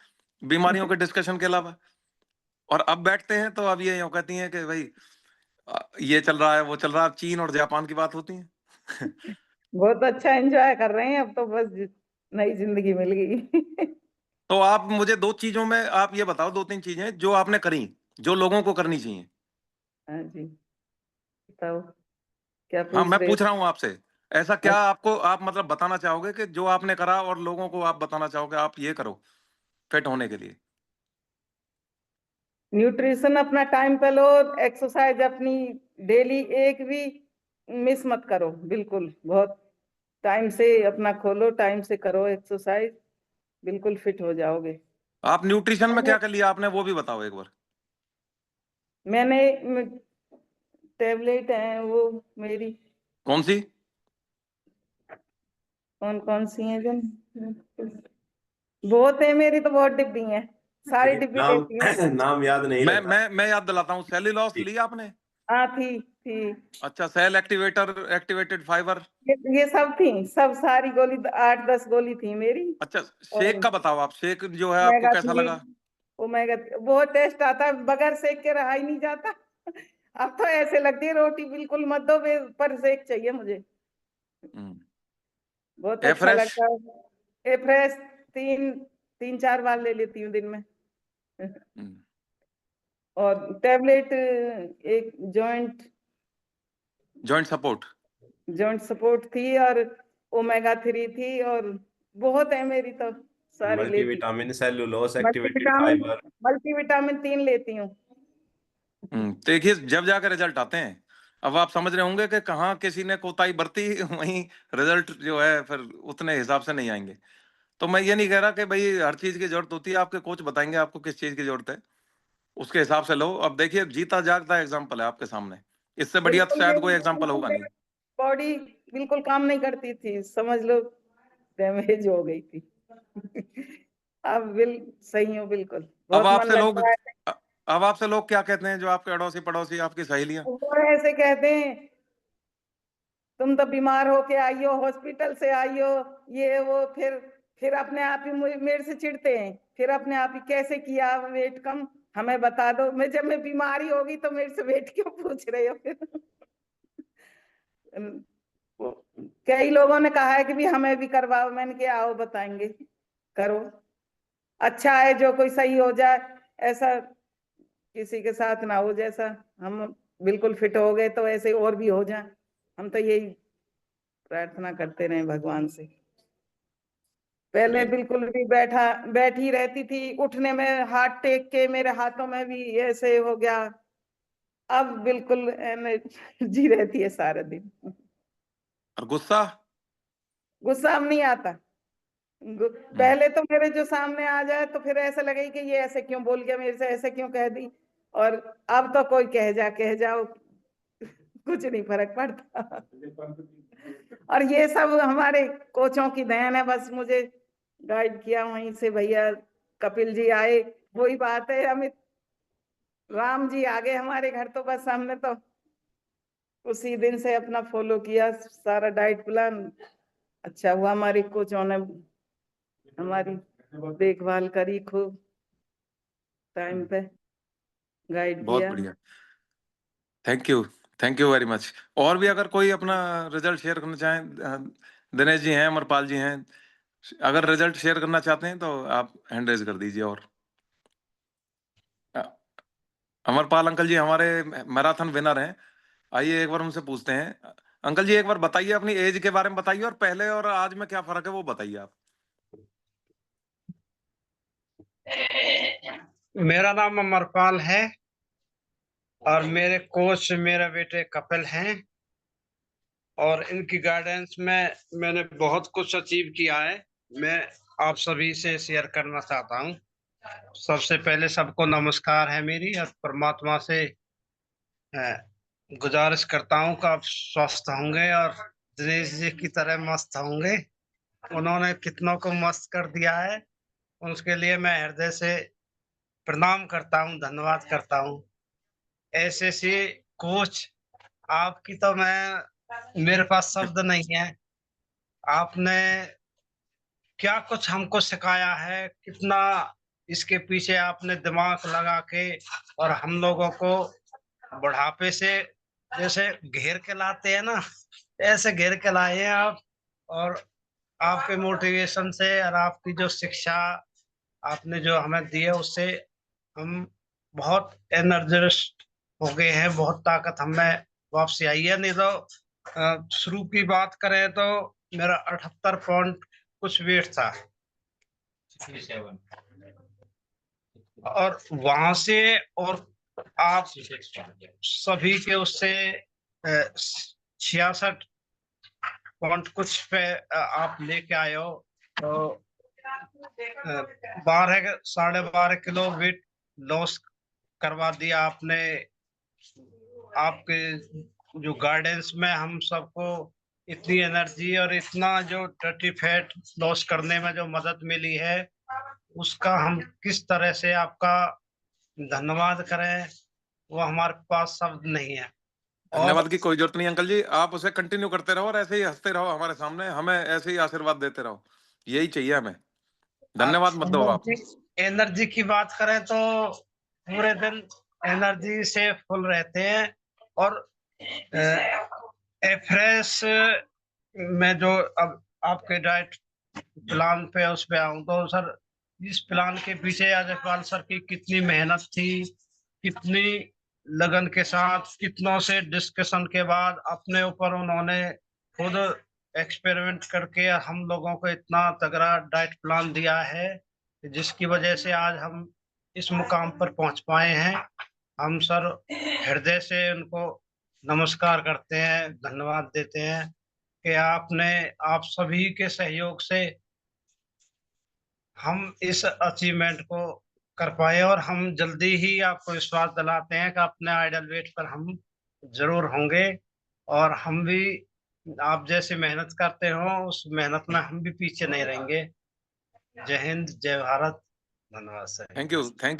बीमारियों के डिस्कशन के अलावा। और अब बैठते हैं तो अब ये यूं कहती हैं कि भाई ये चल रहा है, वो चल रहा है। अब चीन और जापान की बात होती है। बहुत अच्छा एंजॉय कर रहे हैं अब तो, बस नई जिंदगी मिल गई। तो आप मुझे दो चीजों में आप ये बताओ, दो तीन चीजें जो आपने करी, जो लोगों को करनी चाहिए। हाँ जी, बताओ क्या हाँ, पूछ मैं रहे पूछ रहा हूँ आपसे, ऐसा हो? क्या आपको आप मतलब बताना चाहोगे कि जो आपने करा और लोगों को आप बताना चाहोगे आप ये करो फिट होने के लिए। न्यूट्रिशन अपना टाइम पे लो, एक्सरसाइज अपनी डेली एक भी मिस मत करो, बिल्कुल बहुत टाइम से अपना खोलो, टाइम से करो एक्सरसाइज, बिल्कुल फिट हो जाओगे। आप न्यूट्रिशन में मैंने क्या कर लिया आपने, वो भी बताओ एक बार। मैंने टेबलेट है वो मेरी, कौन सी? कौन कौन सी है जन, बहुत है मेरी तो, बहुत डिब्बी है, सारी डिब्बी नाम लेती हूँ। नाम याद नहीं रहता। मैं याद दिलाता हूँ, सेल्यूलोस लिया आपने? हाँ थी। अच्छा, सेल एक्टिवेटर, एक्टिवेटेड फाइबर। ये सब थी, सब सारी गोली 8-10 गोली थी मेरी। अच्छा, और शेक का बताओ आप, शेक जो है आपको ओमेगा कैसा 3, लगा? ओमेगा, बहुत टेस्ट आता है, बगैर सेक के रहा ही नहीं जाता। अब तो ऐसे लगती है रोटी बिल्कुल मत दो, पर सेक चाहिए मुझे, बहुत अच्छा एफ्रेश। लगता है। ए फ्रेश 3-4 बार ले लेती हूँ दिन में। और टैबलेट एक जॉइंट सपोर्ट। जॉइंट सपोर्ट थी, और ओमेगा 3 थी, और बहुत है मेरी तो, सारी लेती। Multivitamin, cellulose, activated multivitamin, fibre. Multivitamin 3 लेती हूँ। देखिए, जब जाकर रिजल्ट आते हैं, अब आप समझ रहे होंगे कि कहाँ किसी ने कोताही बरती, वहीं रिजल्ट जो है फिर उतने हिसाब से नहीं आएंगे। तो मैं ये नहीं कह रहा कि भाई हर चीज की जरूरत होती है, आपके कोच बताएंगे आपको किस चीज की जरूरत है, उसके हिसाब से लो। अब देखिए, जीता जागता एग्जाम्पल है आपके सामने, इससे बढ़िया तो बिल्कुल शायद कोई मेरी एग्जाम्पल होगा नहीं। बॉडी बिल्कुल काम नहीं करती थी, समझ लो डैमेज हो गई थी। अब सही हूँ बिल्कुल, अब बहुत मन आपसे लोग लगता है। अ- अब आपसे लोग क्या कहते हैं, जो आपके अड़ोसी पड़ोसी, आपकी सहेलियां? वो ऐसे कहते हैं, तुम तो बीमार होके आई हो, हॉस्पिटल से आई हो, ये वो, फिर अपने आप ही मेरे से चिढ़ते हैं, फिर अपने आप ही कैसे किया वेट कम, हमें बता दो। मैं जब मैं बीमारी होगी तो मेरे से वेट क्यों पूछ रहे हो फिर? कई लोगों ने कहा है कि भी हमें भी करवाओ, मैंने कहा आओ बताएंगे, करो, अच्छा है जो कोई सही हो जाए, ऐसा किसी के साथ ना हो जैसा हम बिल्कुल फिट हो गए तो ऐसे और भी हो जाए, हम तो यही प्रार्थना करते रहे भगवान से। पहले बिल्कुल भी बैठी रहती थी, उठने में हाथ टेक के मेरे हाथों में भी ऐसे हो गया, अब बिल्कुल एनर्जी रहती है सारा दिन। और गुस्सा? गुस्सा अब नहीं आता। पहले तो मेरे जो सामने आ जाए तो फिर ऐसा लगे कि ये ऐसे क्यों बोल गया, मेरे से ऐसे क्यों कह दी, और अब तो कोई कह जाओ कुछ नहीं फर्क पड़ता। और ये सब हमारे कोचों की देन है, बस मुझे गाइड किया वहीं से भैया कपिल जी आए, वही बात है, अमित राम जी आ गए हमारे घर, तो बस हमने तो उसी दिन से अपना फॉलो किया सारा डाइट प्लान। अच्छा हुआ हमारी कोचों ने हमारी देखभाल करी, खूब टाइम पे गाइड बहुत किया। बढ़िया, थैंक यू वेरी मच। और भी अगर कोई अपना रिजल्ट शेयर करना चाहें, दिनेश जी हैं, अमरपाल जी हैं, अगर रिजल्ट शेयर करना चाहते हैं तो आप हैंड रेज कर दीजिए। और अ, अमरपाल अंकल जी हमारे मैराथन विनर हैं, आइए एक बार उनसे पूछते हैं। अंकल जी एक बार बताइए, अपनी एज के बारे में बताइए, और पहले और आज में क्या फर्क है वो बताइए आप। मेरा नाम अमरपाल है और मेरे कोच मेरे बेटे कपिल हैं, और इनकी गाइडेंस में मैंने बहुत कुछ अचीव किया है। मैं आप सभी से शेयर करना चाहता हूँ। सबसे पहले सबको नमस्कार है मेरी, और परमात्मा से गुजारिश करता हूँ कि आप स्वस्थ होंगे और दिनेश जी की तरह मस्त होंगे। उन्होंने कितनों को मस्त कर दिया है, उसके लिए मैं हृदय से प्रणाम करता हूँ, धन्यवाद करता हूँ। ऐसे से कोच आपकी तो मेरे पास शब्द नहीं है। आपने क्या कुछ हमको सिखाया है, कितना इसके पीछे आपने दिमाग लगा के, और हम लोगों को बुढ़ापे से जैसे घेर के लाते हैं ना, ऐसे घेर के लाए हैं आप। और आपके मोटिवेशन से और आपकी जो शिक्षा आपने जो हमें दी है, उससे हम बहुत एनर्जिस्ट हो गए हैं, बहुत ताकत हमें वापसी आई है। नहीं तो शुरू की बात करें तो मेरा 78 पॉइंट कुछ वेट था, और वहां से और आप सभी के उससे 66 पॉइंट कुछ पे आप लेके आए हो। तो 12.5 किलो वेट लॉस करवा दिया आपने। आपके जो गाइडेंस में हम सबको इतनी एनर्जी और इतना जो डर्टी फैट लॉस करने में जो मदद मिली है, उसका हम किस तरह से आपका धन्यवाद करें, वो हमारे पास शब्द नहीं है। और धन्यवाद की कोई जरूरत नहीं अंकल जी, आप उसे कंटिन्यू करते रहो और ऐसे ही हंसते रहो हमारे सामने, हमें ऐसे ही आशीर्वाद देते रहो, यही चाहिए हमें। धन्यवाद मत दो आप। एनर्जी की बात करें तो पूरे दिन एनर्जी से फुल रहते हैं। और फ्रेश में जो अब आपके डाइट प्लान पे उस पे आऊं तो सर, इस प्लान के पीछे अजयपाल सर की कितनी मेहनत थी, कितनी लगन के साथ, कितनों से डिस्कशन के बाद अपने ऊपर उन्होंने खुद एक्सपेरिमेंट करके हम लोगों को इतना तगड़ा डाइट प्लान दिया है, जिसकी वजह से आज हम इस मुकाम पर पहुंच पाए हैं। हम सर हृदय से उनको नमस्कार करते हैं, धन्यवाद देते हैं कि आपने आप सभी के सहयोग से हम इस अचीवमेंट को कर पाए, और हम जल्दी ही आपको विश्वास दिलाते हैं कि अपने आइडल वेट पर हम जरूर होंगे। और हम भी आप जैसे मेहनत करते हो उस मेहनत में हम भी पीछे नहीं रहेंगे। जय हिंद, जय भारत, धन्यवाद sir. Thank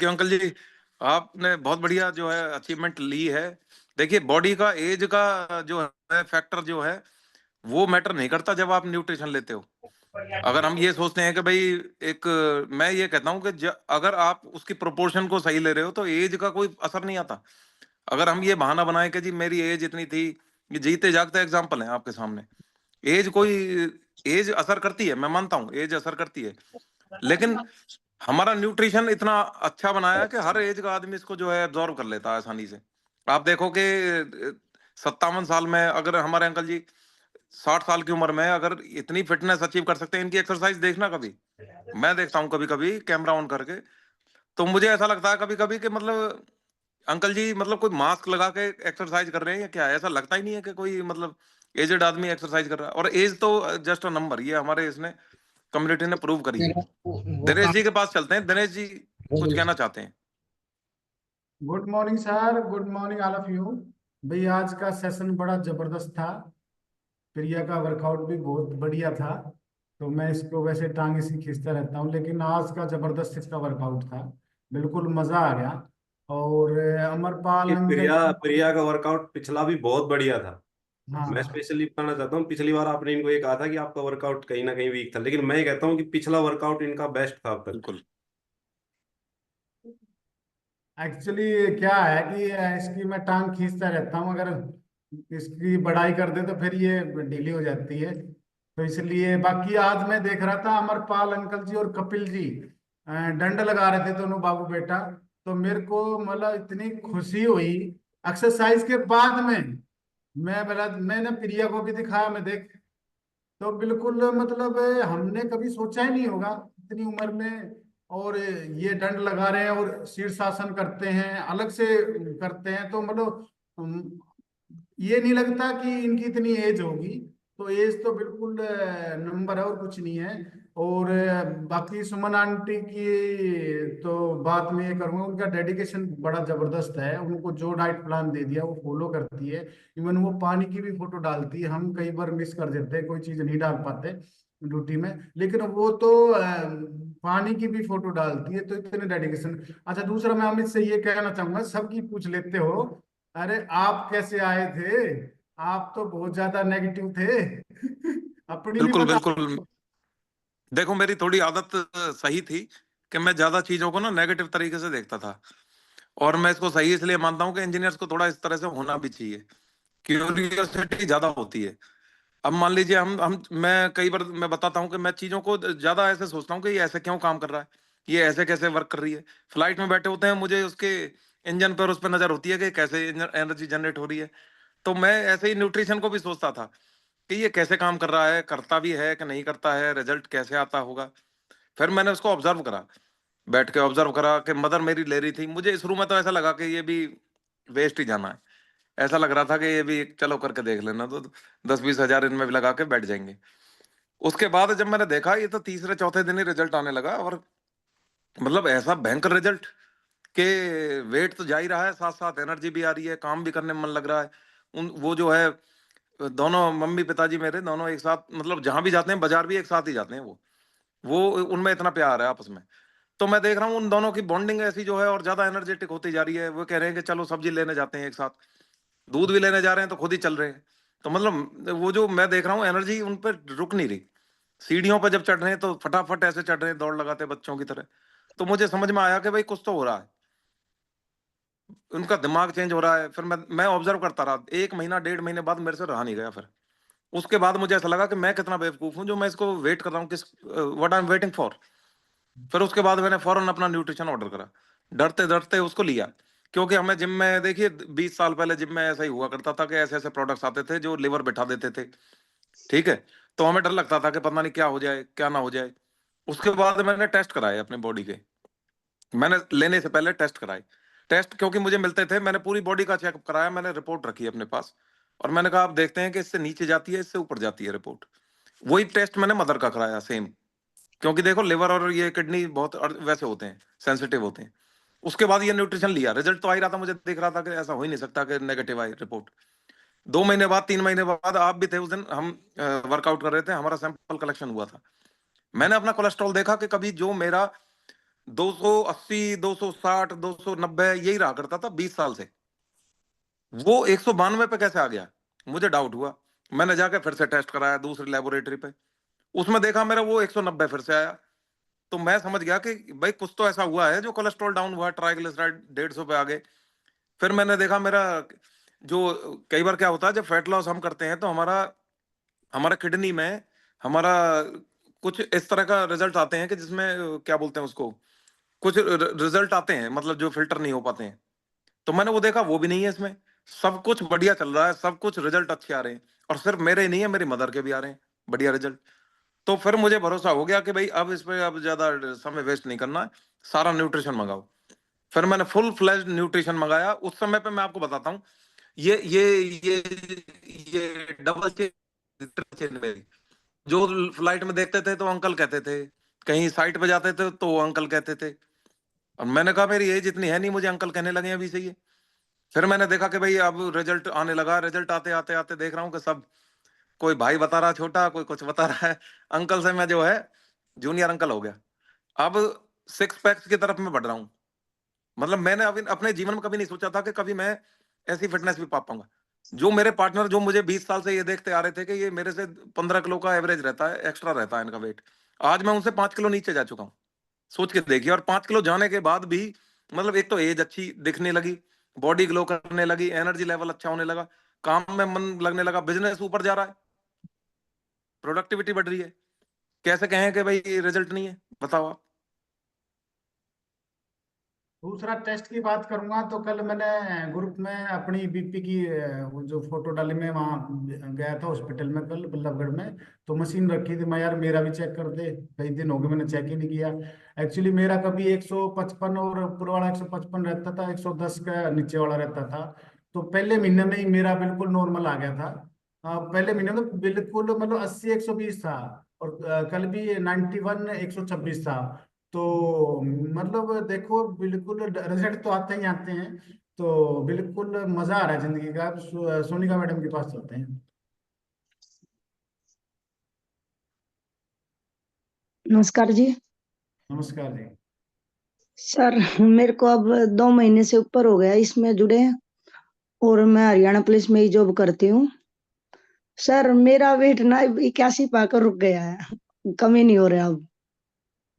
you uncle ji, आपने बहुत बढ़िया जो है अचीवमेंट ली है। देखिए बॉडी का एज का जो है फैक्टर जो है वो मैटर नहीं करता जब आप न्यूट्रिशन लेते हो। अगर हम ये सोचते हैं कि भाई एक, मैं ये कहता हूं कि अगर आप उसकी प्रोपोर्शन को सही ले रहे हो तो एज का कोई असर नहीं आता। अगर हम ये बहाना बनाए कि जी मेरी एज इतनी थी, ये जीते जागते एग्जाम्पल है आपके सामने। एज कोई, एज असर करती है, मैं मानता हूं एज असर करती है, लेकिन हमारा न्यूट्रिशन इतना अच्छा बनाया है कि हर एज का आदमी इसको जो है एब्जॉर्व कर लेता है आसानी से। आप देखो कि 57 साल में अगर हमारे अंकल जी 60 साल की उम्र में अगर इतनी फिटनेस अचीव कर सकते हैं, इनकी एक्सरसाइज देखना कभी। मैं देखता हूँ कभी-कभी कैमरा ऑन करके, तो मुझे ऐसा लगता है कभी-कभी कि मतलब अंकल जी मतलब कोई मास्क लगा के एक्सरसाइज कर रहे हैं या क्या है? ऐसा लगता ही नहीं है कि कोई मतलब एजेड आदमी एक्सरसाइज कर रहा है। और एज तो जस्ट अ नंबर, ये हमारे इसने कम्युनिटी ने प्रूव करी है। मेरा वो दिनेश काम जी के पास चलते हैं। दिनेश जी कुछ कहना चाहते हैं। Good morning sir, good morning all of you. भाई आज का सेशन बड़ा जबरदस्त था। प्रिया का वर्कआउट भी बहुत बढ़िया था। तो मैं इसको वैसे टांग इसकी खींचता रहता हूँ, लेकिन आज का जबरदस्त इसका वर्कआउट था। बिल्कुल मजा आ गया। और अमरपाल कि अंकल। प्रिया प्रिया का वर्कआउट पिछला भी बहुत बढ़िया था। मैं हाँ, स्पेशली बताना चाहता हूँ, पिछली बार आपने इनको ये कहा था कि आपका वर्कआउट कहीं ना कहीं वीक था, लेकिन मैं ये कहता हूँ कि पिछला वर्कआउट इनका बेस्ट था अब तक। बिल्कुल एक्चुअली क्या है कि इसकी मैं टांग खींचता रहता हूँ। अगर इसकी बड़ाई कर दे तो फिर ये ढीली हो जाती है। तो इसलिए बाकी आज मैं देख रहा था अमरपाल अंकल जी और कपिल जी डंड लगा रहे थे, दोनों बाबू बेटा। तो मेरे को मतलब इतनी खुशी हुई एक्सरसाइज के बाद में। मैं बोला, मैंने प्रिया को भी दिखाया, मैं देख। तो बिल्कुल मतलब हमने कभी सोचा ही नहीं होगा इतनी उम्र में। और ये दंड लगा रहे हैं और शीर्षासन करते हैं, अलग से करते हैं। तो मतलब ये नहीं लगता कि इनकी इतनी एज होगी। तो एज तो बिल्कुल नंबर है और कुछ नहीं है। और बाकी सुमन आंटी की तो बात मैं ये करूंगा, उनका डेडिकेशन बड़ा जबरदस्त है। उनको जो डाइट प्लान दे दिया वो फॉलो करती है। इवन वो पानी की भी फोटो डालती है। हम कई बार मिस कर देते हैं, कोई चीज नहीं डाल पाते ड्यूटी में, लेकिन वो तो पानी की भी फोटो डालती है। तो इतने डेडिकेशन। अच्छा, दूसरा मैं अमित से ये कहना चाहूंगा, सबकी पूछ लेते हो, अरे आप कैसे आए थे? आप तो बहुत ज्यादा नेगेटिव थे। अपनी भी बिल्कुल बता। बिल्कुल। देखो मेरी थोड़ी आदत सही थी कि मैं ज्यादा चीजों को ना नेगेटिव तरीके से देखता था। और मैं इसको सही इसलिए मानता हूँ कि इंजीनियर्स को थोड़ा इस तरह से होना भी चाहिए। क्यूरियोसिटी ज्यादा होती है। अब मान लीजिए हम मैं कई बार मैं बताता हूँ कि मैं चीजों को ज्यादा ऐसे सोचता हूँ कि ये ऐसे क्यों काम कर रहा है, ये ऐसे कैसे वर्क कर रही है। फ्लाइट में बैठे होते हैं, मुझे उसके इंजन पर उस पर नजर होती है कि कैसे एनर्जी जनरेट हो रही है। तो मैं ऐसे ही न्यूट्रिशन को भी सोचता था कि ये कैसे काम कर रहा है, करता भी है कि नहीं करता है, रिजल्ट कैसे आता होगा। फिर मैंने उसको ऑब्जर्व करा, बैठ के ऑब्जर्व करा कि मदर मेरी ले रही थी। मुझे शुरू में तो ऐसा लगा कि ये भी वेस्ट ही जाना है। ऐसा लग रहा था कि ये भी चलो करके देख लेना, तो 10-20 हजार इनमें भी लगा के बैठ जाएंगे। उसके बाद जब मैंने देखा ये तो तीसरे चौथे दिन ही रिजल्ट आने लगा, और मतलब ऐसा भयंकर रिजल्ट कि वेट तो जा ही रहा है, साथ साथ एनर्जी भी आ रही है, काम भी करने में मन लग रहा है। उन वो जो है दोनों मम्मी पिताजी मेरे दोनों एक साथ, मतलब जहां भी जाते हैं बाजार भी एक साथ ही जाते हैं। वो उनमें इतना प्यार है आपस में। तो मैं देख रहा हूँ उन दोनों की बॉन्डिंग ऐसी जो है और ज्यादा एनर्जेटिक होती जा रही है। वो कह रहे हैं कि चलो सब्जी लेने जाते हैं एक साथ, दूध भी लेने जा रहे हैं तो खुद ही चल रहे हैं। तो मतलब वो जो मैं देख रहा हूँ एनर्जी उन पर रुक नहीं रही। सीढ़ियों पर जब चढ़ रहे हैं तो फटाफट ऐसे चढ़ रहे हैं दौड़ लगाते बच्चों की तरह। तो मुझे समझ में आया कि भाई कुछ तो हो रहा है, उनका दिमाग चेंज हो रहा है। फिर मैं ऑब्जर्व करता रहा, 1 महीना 1.5 महीने बाद मेरे से रहा नहीं गया। फिर उसके बाद मुझे ऐसा लगा कि मैं कितना बेवकूफ हूँ जो मैं इसको वेट कर रहा हूँ, किस what I am waiting for. फिर उसके बाद मैंने फौरन अपना न्यूट्रिशन ऑर्डर करा, डरते डरते उसको लिया। क्योंकि हमें जिम में देखिए 20 साल पहले जिम में ऐसा ही हुआ करता था कि ऐसे ऐसे प्रोडक्ट्स आते थे जो लिवर बिठा देते थे। ठीक है। तो हमें डर लगता था कि पता नहीं क्या हो जाए क्या ना हो जाए। उसके बाद मैंने टेस्ट कराए अपने बॉडी के, मैंने लेने से पहले टेस्ट कराए। टेस्ट क्योंकि मुझे मिलते थे, मैंने पूरी बॉडी का चेकअप कराया, मैंने रिपोर्ट रखी अपने पास। और मैंने कहा आप देखते हैं कि इससे नीचे जाती है इससे ऊपर जाती है रिपोर्ट। वही टेस्ट मैंने मदर का कराया सेम। क्योंकि देखो लिवर और ये किडनी बहुत वैसे होते हैं, सेंसिटिव होते हैं। उसके बाद ये न्यूट्रिशन लिया, रिजल्ट तो आ ही रहा था, मुझे दिख रहा था कि ऐसा हो ही नहीं सकता कि नेगेटिव आई रिपोर्ट। 2 महीने बाद 3 महीने बाद आप भी थे उस दिन, हम वर्कआउट कर रहे थे, हमारा सैंपल कलेक्शन हुआ था। मैंने अपना कोलेस्ट्रॉल देखा कि कभी जो मेरा 280 260 290 यही रहा करता था 20 साल से, वो 192 पे कैसे आ गया। मुझे डाउट हुआ। मैंने जाके फिर से टेस्ट कराया दूसरी लेबोरेटरी पे, उसमें देखा मेरा वो 190 फिर से आया। तो मैं समझ गया कि भाई कुछ तो ऐसा हुआ है जो कोलेस्ट्रॉल डाउन हुआ, ट्राइग्लिसराइड 150 पे आ गए। फिर मैंने देखा मेरा जो, कई बार क्या होता है जब फैट लॉस हम करते हैं तो हमारा हमारा किडनी में हमारा कुछ इस तरह का रिजल्ट आते हैं कि जिसमें क्या बोलते हैं उसको, कुछ रिजल्ट आते हैं मतलब जो फिल्टर नहीं हो पाते हैं। तो मैंने वो देखा, वो भी नहीं है इसमें। सब कुछ बढ़िया चल रहा है, सब कुछ रिजल्ट अच्छे आ रहे हैं, और सिर्फ मेरे ही नहीं है, मेरी मदर के भी आ रहे हैं बढ़िया रिजल्ट। तो फिर मुझे भरोसा हो गया कि भाई अब इस पे अब ज्यादा समय वेस्ट नहीं करना है, सारा न्यूट्रिशन मंगाओ। फिर मैंने फुल फ्लैश न्यूट्रिशन मंगाया। उस समय पे मैं आपको बताता हूँ, ये डबल चेन मेरी, जो फ्लाइट में देखते थे तो अंकल कहते थे, कहीं साइट पे जाते थे तो अंकल कहते थे, और मैंने कहा मेरी एज इतनी है नहीं, मुझे अंकल कहने लगे अभी से ही। फिर मैंने देखा कि भाई अब रिजल्ट आने लगा, रिजल्ट आते आते आते देख रहा हूँ कि सब, कोई भाई बता रहा छोटा, कोई कुछ बता रहा है, अंकल से मैं जो है जूनियर अंकल हो गया। अब सिक्स पैक्स की तरफ मैं बढ़ रहा हूँ। मतलब मैंने अभी अपने जीवन में कभी नहीं सोचा था कि कभी मैं ऐसी फिटनेस भी पा पाऊंगा। जो मेरे पार्टनर, जो मुझे 20 साल से ये देखते आ रहे थे कि ये मेरे से 15 किलो का एवरेज रहता है, एक्स्ट्रा रहता है इनका वेट, आज मैं उनसे 5 किलो नीचे जा चुका हूँ। सोच के देखिए, और 5 किलो जाने के बाद भी, मतलब एक तो एज अच्छी दिखने लगी, बॉडी ग्लो करने लगी, एनर्जी लेवल अच्छा होने लगा, काम में मन लगने लगा, बिजनेस ऊपर जा रहा है, प्रोडक्टिविटी बढ़ रही है। कैसे कहें कि भाई रिजल्ट नहीं है? बताओ आप। दूसरा टेस्ट की बात करूंगा तो कल मैंने ग्रुप में अपनी बीपी की वो जो फोटो डाली, मैं वहाँ गया था हॉस्पिटल में कल बल्लभगढ़ में, तो मशीन रखी थी। मैं यार मेरा भी चेक कर दे, कई दिन हो गए मैंने चेक ही नहीं किया। एक्चुअली मेरा कभी 155 और ऊपर वाला 155 रहता था, 110 का नीचे वाला रहता था। तो पहले महीने में ही मेरा बिल्कुल नॉर्मल आ गया था। पहले महीने में बिल्कुल मतलब 80 120 था, और कल भी 91 126 था। तो मतलब देखो बिल्कुल रिजल्ट तो आते ही आते हैं। तो बिल्कुल मजा आ रहा है जिंदगी का। अब सोनिका मैडम के पास चलते हैं। नमस्कार जी। नमस्कार जी। सर, मेरे को अब 2 महीने से ऊपर हो गया इसमें जुड़े हैं, और मैं हरियाणा पुलिस में ही जॉब करती हूँ। सर, मेरा वेट ना 81 पाकर रुक गया है, कम ही नहीं हो रहा अब।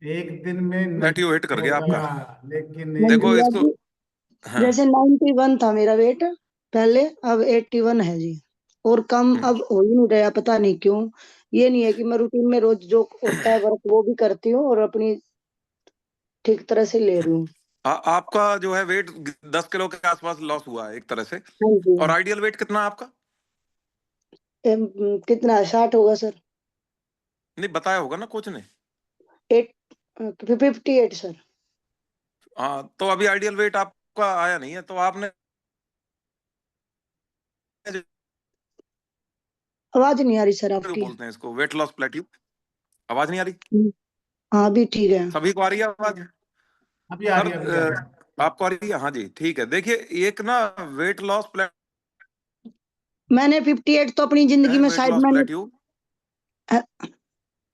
एक दिन में नहीं प्लेट्यू हिट कर गया होता, आपका। लेकिन नहीं देखो भैया इसको, जी, हाँ। जैसे 91 था मेरा वेट पहले, अब 81 है जी। और कम हम्म। अब हो ही नहीं रहा, पता नहीं क्यों। ये नहीं है कि मैं रूटीन में रोज जो होता है वर्क वो भी करती हूँ और अपनी ठीक तरह से ले रही हूँ। आपका जो है वेट 10 किलो के आसपास लॉस हुआ है एक तरह से। हाँ जी। और आइडियल वेट कितना है आपका? कितना 60 होगा सर? नहीं बताया होगा ना कोच ने। 58 सर। हाँ, तो अभी आइडियल वेट आपका आया नहीं है, तो आपने आवाज नहीं आ रही सर जो आपकी। बोलते हैं इसको वेट लॉस प्लेट्यू। आवाज नहीं आ रही? हाँ, अभी ठीक है। सभी को आ रही है आवाज? अभी आ सर, रही है, अभी आ रही है। आपको आ रही है? हाँ जी, ठीक है। देखिए, एक ना वेट लॉस मैंने 58 तो अपनी जिंदगी है, में वेट शायद लॉस मैंने प्लेट्यू।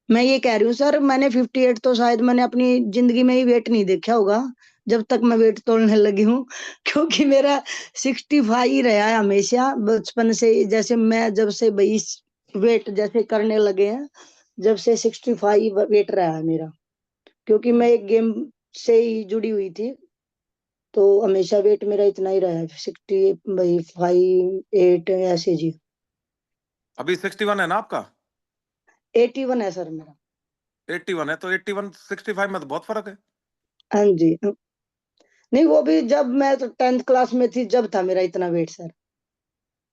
मैं ये कह रही हूँ सर, मैंने 58 तो शायद मैंने अपनी जिंदगी में ही वेट नहीं देखा होगा जब तक मैं वेट तोलने लगी हूँ। क्योंकि मेरा 65 ही रहा है हमेशा बचपन से। जैसे मैं जब से 22 वेट जैसे करने लगे हैं, जब से 65 वेट रहा है मेरा। क्योंकि मैं एक गेम से ही जुड़ी हुई थी, तो हमेशा वेट मेरा इतना ही रहा है, 65 8 ऐसे जी। अभी 61 है ना आपका? 81 है सर मेरा। 81 है, तो 81 65 में तो बहुत फर्क है। हाँ जी। नहीं, वो भी जब मैं तो 10th क्लास में थी जब था मेरा इतना वेट सर।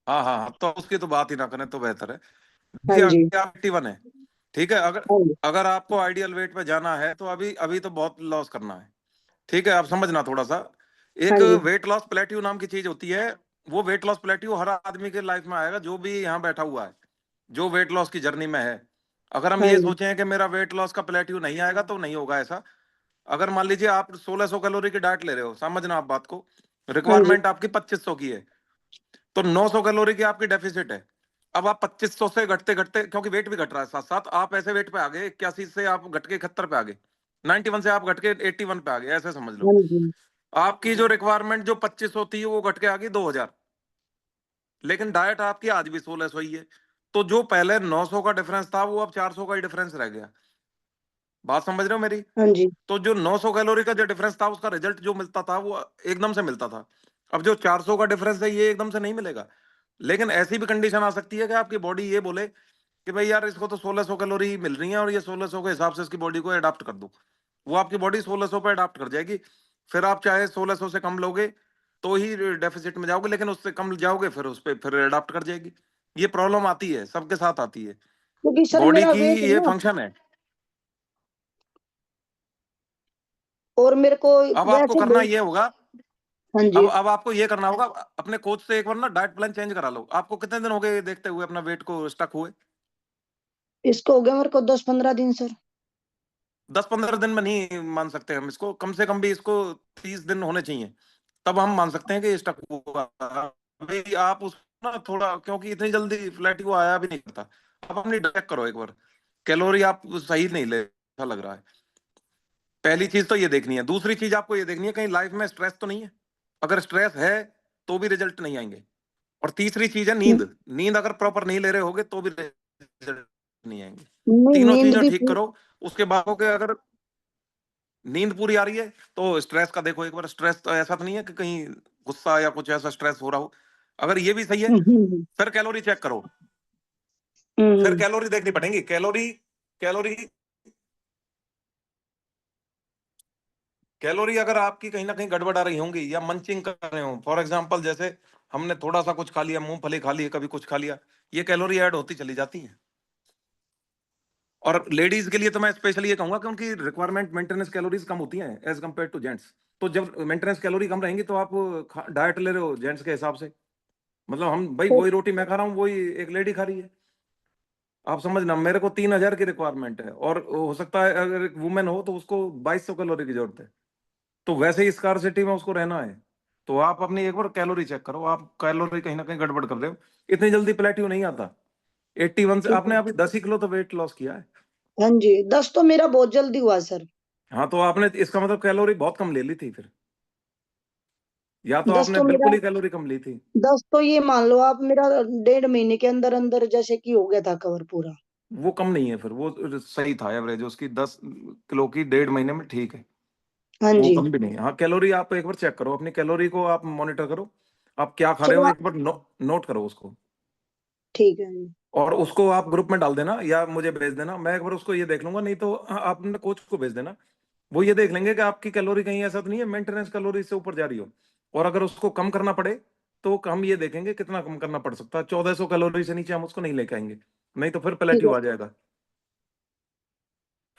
हाँ हाँ हाँ, तो उसकी तो बात ही ना करें तो बेहतर है। हाँ देखिए, जी। अगर आप 81 है, ठीक है, अगर हाँ जी। अगर आपको आइडियल वेट पे जाना है तो अभी अभी तो बहुत लॉस करना है। ठीक है, आप समझना थोड़ा सा। हाँ एक जी। वेट लॉस प्लेट्यू नाम की चीज होती है। वो वेट लॉस प्लेट्यू हर आदमी के लाइफ में आएगा, जो भी यहाँ बैठा हुआ है, जो वेट लॉस की जर्नी में है। अगर हम हाँ ये जी। सोचें कि मेरा वेट लॉस का प्लेट्यू नहीं आएगा, तो नहीं होगा ऐसा। अगर मान लीजिए आप 1600 कैलोरी की डाइट ले रहे हो, समझना आप बात को, हाँ जी। रिक्वायरमेंट आपकी 2500 की है, तो 900 कैलोरी की आपकी डेफिसिट है। अब आप 2500 से घटते घटते, क्योंकि वेट भी घट रहा है साथ साथ, आप ऐसे वेट पे आ गए, 81 से आप घट के 71 पे आ गए, 91 से आप घट के 81 पे आ गए, ऐसे समझ लो। हाँ जी। आपकी जो रिक्वायरमेंट जो 2500 थी वो घट के आ गई 2000, लेकिन डाइट आपकी आज भी 1600 ही है। तो जो पहले 900 का डिफरेंस था, वो अब 400 का ही डिफरेंस रह गया। बात समझ रहे हो मेरी? हाँ जी। तो जो 900 कैलोरी का जो डिफरेंस था, उसका रिजल्ट जो मिलता था वो एकदम से मिलता था। अब जो 400 का डिफरेंस है, ये एकदम से नहीं मिलेगा। लेकिन ऐसी भी कंडीशन आ सकती है कि आपकी बॉडी ये बोले कि भाई यार, इसको तो 1600 कैलोरी मिल रही है, और ये 1600 के हिसाब से इसकी बॉडी को अडाप्ट कर दो। वो आपकी बॉडी 1600 पे अडाप्ट कर जाएगी। फिर आप चाहे 1600 से कम लोगे, तो ही डेफिसिट में जाओगे, लेकिन उससे कम जाओगे फिर उस पे फिर अडॉप्ट कर जाएगी। ये प्रॉब्लम आती है, सबके साथ आती है, क्योंकि सर बॉडी मेरा की वेट ये ना, फंक्शन है। और मेरे को अब आपको वैसे करना ये होगा, हाँ जी, अब आपको ये करना होगा, अपने कोच से एक बार ना डाइट प्लान चेंज करा लो। आपको कितने दिन हो गए देखते हुए अपना वेट को स्टक हुए? इसको हो गया मेरे को 10-15 दिन सर। 10-15 दिन में नहीं मान सकते हम इसको, कम से कम भी इसको 30 दिन होने चाहिए, तब हम मान सकते हैं कि स्टक हुआ। अभी आप उस ना थोड़ा, क्योंकि इतनी जल्दी प्लेटियो आया भी नहीं करता। आप अपनी ट्रैक करो एक बार, कैलोरी आप सही नहीं ले, अच्छा लग रहा है। पहली चीज तो ये देखनी है। दूसरी चीज आपको ये देखनी है कहीं लाइफ में स्ट्रेस तो नहीं है। अगर स्ट्रेस है तो भी रिजल्ट नहीं आएंगे। और तीसरी चीज है नींद। नींद अगर प्रॉपर नहीं ले रहे होगे तो भी रिजल्ट नहीं आएंगे। नहीं, तीनों नींद चीजें भी ठीक करो, उसके बाद के अगर नींद पूरी आ रही है तो स्ट्रेस का देखो एक बार। स्ट्रेस तो ऐसा तो नहीं है कि कहीं गुस्सा या कुछ ऐसा स्ट्रेस हो रहा हो। अगर ये भी सही है, फिर कैलोरी चेक करो। फिर कैलोरी देखनी पड़ेगी। कैलोरी कैलोरी कैलोरी अगर आपकी कहीं ना कहीं गड़बड़ आ रही होंगी या मंचिंग कर रहे हो, फॉर एग्जांपल जैसे हमने थोड़ा सा कुछ खा लिया, मूंगफली खा ली, कभी कुछ खा लिया, ये कैलोरी ऐड होती चली जाती है। और लेडीज के लिए तो मैं स्पेशली ये कहूंगा कि उनकी रिक्वायरमेंट मेंटेनेंस कैलोरीज कम होती हैं एज कम्पेयर टू जेंट्स। तो जब मेंटेनेंस कैलोरी कम रहेंगी तो आप डाइट ले रहे हो जेंट्स के हिसाब से। मतलब हम भाई वही रोटी मैं खा रहा हूँ, वही एक लेडी खा रही है। आप समझना, मेरे को 3000 की रिक्वायरमेंट है, और हो सकता है अगर एक वुमेन हो तो उसको 2200 कैलोरी की जरूरत है। तो वैसे ही स्कारसिटी में उसको रहना है। तो आप अपनी एक बार कैलोरी चेक करो, आप कैलोरी कहीं ना कहीं गड़बड़ कर रहे हो। इतनी जल्दी प्लेट्यू नहीं आता। 81 से आपने अभी 10 ही किलो तो वेट लॉस किया है। हाँ जी, 10 तो मेरा बहुत जल्दी हुआ सर। हाँ, तो आपने इसका मतलब कैलोरी बहुत कम ले ली थी फिर, या तो 10 आपने तो मेरा बिल्कुल ही कैलोरी कम ली थी। 10 तो ये मान लो आप, मेरा 1.5 महीने के अंदर अंदर जैसे कि हो गया था कवर पूरा। वो कम नहीं है फिर, वो सही था एवरेज उसकी 10 किलो की 1.5 महीने में, ठीक है। हाँ वो जी, कम भी नहीं है। हाँ, कैलोरी आप एक बार चेक करो, अपनी कैलोरी को आप मॉनिटर करो। आप क्या खा रहे चलो हो एक बार नोट करो उसको। ठीक है जी। और उसको आप ग्रुप में डाल देना या मुझे भेज देना, मैं एक बार उसको ये देख लूंगा। नहीं तो आप अपने कोच को भेज देना, वो ये देख लेंगे कि आपकी कैलोरी कहीं ऐसा तो नहीं है मेंटेनेंस कैलोरी से ऊपर जा रही हो। और अगर उसको कम करना पड़े तो हम ये देखेंगे कितना कम करना पड़ सकता है। 1400 कैलोरी से नीचे हम उसको नहीं लेके आएंगे, नहीं तो फिर ठीक प्लेट्यू है, आ जाएगा।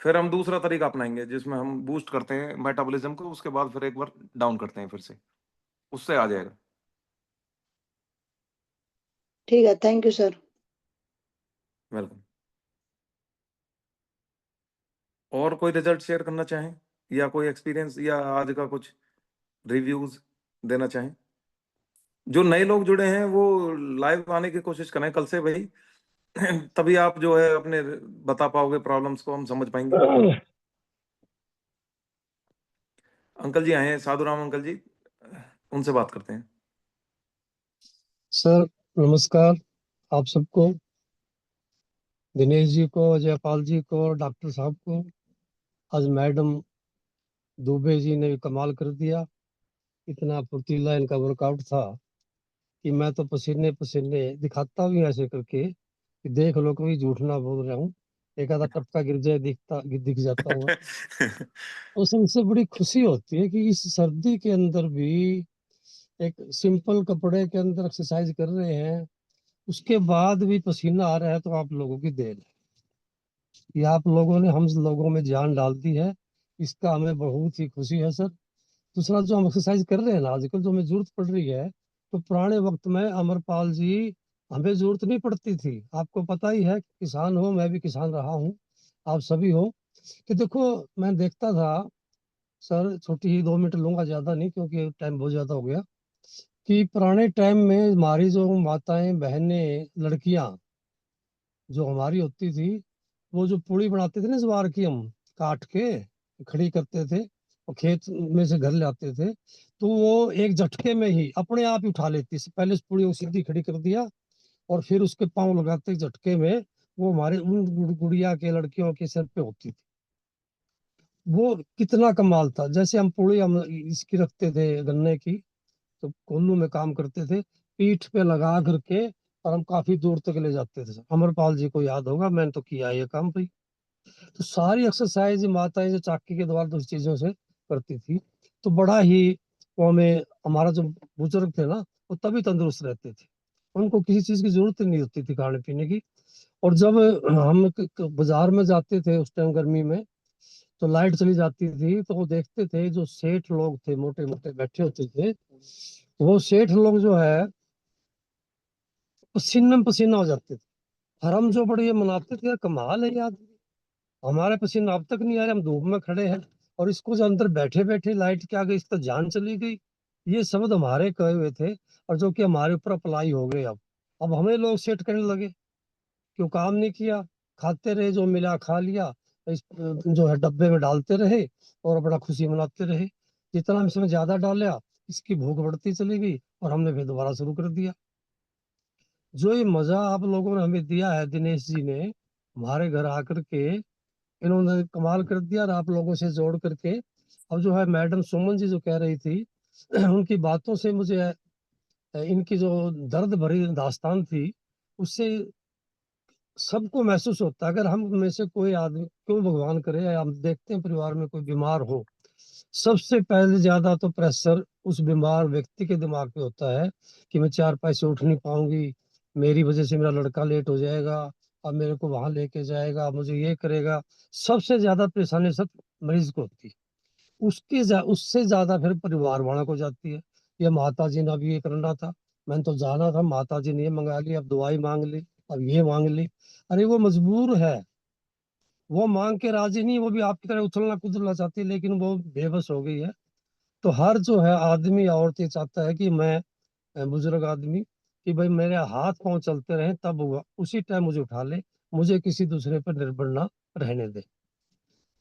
फिर हम दूसरा तरीका अपनाएंगे जिसमें हम बूस्ट करते हैं मेटाबॉलिज्म को, उसके बाद फिर एक बार डाउन करते हैं फिर से, उससे आ जाएगा। ठीक है, थैंक यू सर। वेलकम। और कोई रिजल्ट शेयर करना चाहें, या कोई एक्सपीरियंस या आज का कुछ रिव्यूज देना चाहें? जो नए लोग जुड़े हैं वो लाइव आने की कोशिश करें कल से भाई। तभी आप जो है अपने बता पाओगे प्रॉब्लम्स को, हम समझ पाएंगे। अंकल जी आए हैं, साधु राम अंकल जी, उनसे बात करते हैं। सर नमस्कार आप सबको, दिनेश जी को, जयपाल जी को, डॉक्टर साहब को। आज मैडम दुबे जी ने भी कमाल कर दिया। इतना फुर्तीला इनका वर्कआउट था कि मैं तो पसीने पसीने दिखाता भी ऐसे करके कि देख लो, कोई झूठ ना बोल रहा हूँ। एक आधा टपका गिर जाए दिख जाता हुआ। और सबसे बड़ी खुशी होती है कि इस सर्दी के अंदर भी एक सिंपल कपड़े के अंदर एक्सरसाइज कर रहे हैं, उसके बाद भी पसीना आ रहा है, तो आप लोगों की देन है। ये आप लोगों ने हम लोगों में जान डाल दी है, इसका हमें बहुत ही खुशी है सर। दूसरा, जो हम एक्सरसाइज कर रहे हैं ना आजकल, जो हमें जरूरत पड़ रही है, तो पुराने वक्त में अमरपाल जी हमें जरूरत नहीं पड़ती थी। आपको पता ही है, किसान हो, मैं भी किसान रहा हूँ, आप सभी हो, कि देखो मैं देखता था सर, छोटी ही 2 मिनट लूंगा, ज्यादा नहीं क्योंकि टाइम बहुत ज्यादा हो गया, कि पुराने टाइम में हमारी जो माताएं बहनें लड़कियां जो हमारी होती थी, वो जो पूड़ी बनाते थे ना ज्वार की, हम काट के खड़ी करते थे और खेत में से घर लाते थे, तो वो एक झटके में ही अपने आप ही उठा लेती। पहले उस पूड़ी को सीधी खड़ी कर दिया और फिर उसके पांव लगाते झटके में, वो हमारे उन गुड़िया के लड़कियों के सिर पे होती थी। वो कितना कमाल था। जैसे हम पूड़ी हम इसकी रखते थे गन्ने की, तो कोल्लू में काम करते थे, पीठ पे लगा करके, और हम काफी दूर तक ले जाते थे। अमरपाल जी को याद होगा, मैंने तो किया ये काम भाई। तो सारी एक्सरसाइज माताएं जो चाकी के द्वारा दूसरी चीजों से करती थी, तो बड़ा ही वो हमें, हमारा जो बुजुर्ग थे ना, वो तभी तंदुरुस्त रहते थे, उनको किसी चीज की जरूरत नहीं होती थी खाने पीने की। और जब हम बाजार में जाते थे उस टाइम गर्मी में, तो लाइट चली जाती थी, तो वो देखते थे जो सेठ लोग थे मोटे मोटे बैठे होते थे, वो सेठ लोग जो है पसीने में पसीना हो जाते थे। और हम जो बड़े ये मनाते थे, यार कमाल है यार, हमारे पसीना अब तक नहीं आ रहे, हम धूप में खड़े हैं और इसको जो अंदर बैठे बैठे लाइट के आगे इसका जान चली गई। ये शब्द हमारे कहे हुए थे, और जो कि हमारे ऊपर अप्लाई हो गए। अब हमें लोग सेट करने लगे, क्यों काम नहीं किया, खाते रहे, जो मिला खा लिया, इस जो है डब्बे में डालते रहे और बड़ा खुशी मनाते रहे। जितना हम इसमें ज्यादा डाला, इसकी भूख बढ़ती चली गई और हमने फिर दोबारा शुरू कर दिया। जो ये मजा आप लोगों ने हमें दिया है, दिनेश जी ने हमारे घर आकर के, इन्होंने कमाल कर दिया। और आप लोगों से जोड़ करके, अब जो है मैडम सुमन जी जो कह रही थी उनकी बातों से मुझे इनकी जो दर्द भरी दास्तान थी, उससे सबको महसूस होता है। अगर हम में से कोई आदमी, क्यों भगवान करे, हम देखते हैं परिवार में कोई बीमार हो, सबसे पहले ज्यादा तो प्रेशर उस बीमार व्यक्ति के दिमाग पे होता है कि मैं 4 पैसे उठ नहीं पाऊंगी, मेरी वजह से मेरा लड़का लेट हो जाएगा, अब मेरे को वहां लेके जाएगा, मुझे ये करेगा। सबसे ज्यादा परेशानी सब मरीज को होती है। उससे ज्यादा फिर परिवार वालों को जाती है। ये माता जी ने अभी ये करना था, मैंने तो जाना था, माता जी ने ये मंगा ली, अब दवाई मांग ली, अब ये मांग ली। अरे वो मजबूर है, वो मांग के राजी नहीं, वो भी आपकी तरह उछलना कूदना चाहती है, लेकिन वो बेबस हो गई है। तो हर जो है आदमी औरत ये चाहता है कि मैं, बुजुर्ग आदमी, कि भाई मेरे हाथ पांव चलते रहे, तब हुआ उसी टाइम मुझे उठा ले, मुझे किसी दूसरे पर निर्भर ना रहने दे।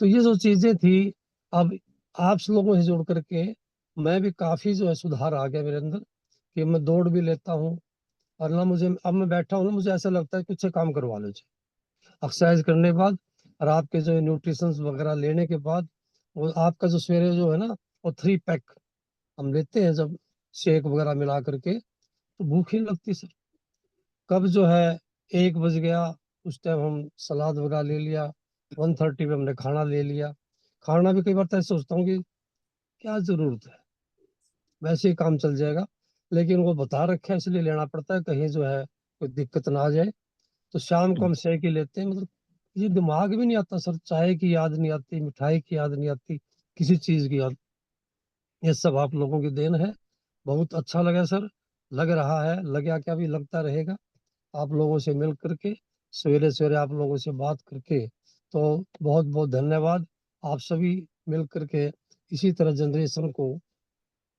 तो ये जो चीजें थी, अब आप लोगों से जुड़ करके मैं भी काफी जो है सुधार आ गया मेरे अंदर, कि मैं दौड़ भी लेता हूँ। और ना मुझे, अब मैं बैठा हूँ ना, मुझे ऐसा लगता है कुछ से काम करवा लो, एक्सरसाइज करने के बाद और आपके जो न्यूट्रिशन वगैरह लेने के बाद, वो आपका जो सवेरे जो है ना, वो 3 पैक हम लेते हैं जब, शेक वगैरह मिला करके, तो भूख ही नहीं लगती सर। कब जो है 1 बज गया, उस टाइम हम सलाद वगैरह ले लिया, 1:30 पे हमने खाना ले लिया। खाना भी कई बार तो ऐसा सोचता हूँ कि क्या जरूरत है, वैसे ही काम चल जाएगा, लेकिन वो बता रखा है इसलिए लेना पड़ता है, कहीं जो है कोई दिक्कत ना आ जाए। तो शाम को हम शेक ही लेते हैं। मतलब ये दिमाग भी नहीं आता सर, चाय की याद नहीं आती, मिठाई की याद नहीं आती, किसी चीज की याद। ये सब आप लोगों की देन है। बहुत अच्छा लगा सर, लग रहा है, लगा क्या, भी लगता रहेगा आप लोगों से मिल करके, सवेरे सवेरे आप लोगों से बात करके। तो बहुत बहुत धन्यवाद। आप सभी मिल करके इसी तरह जनरेशन को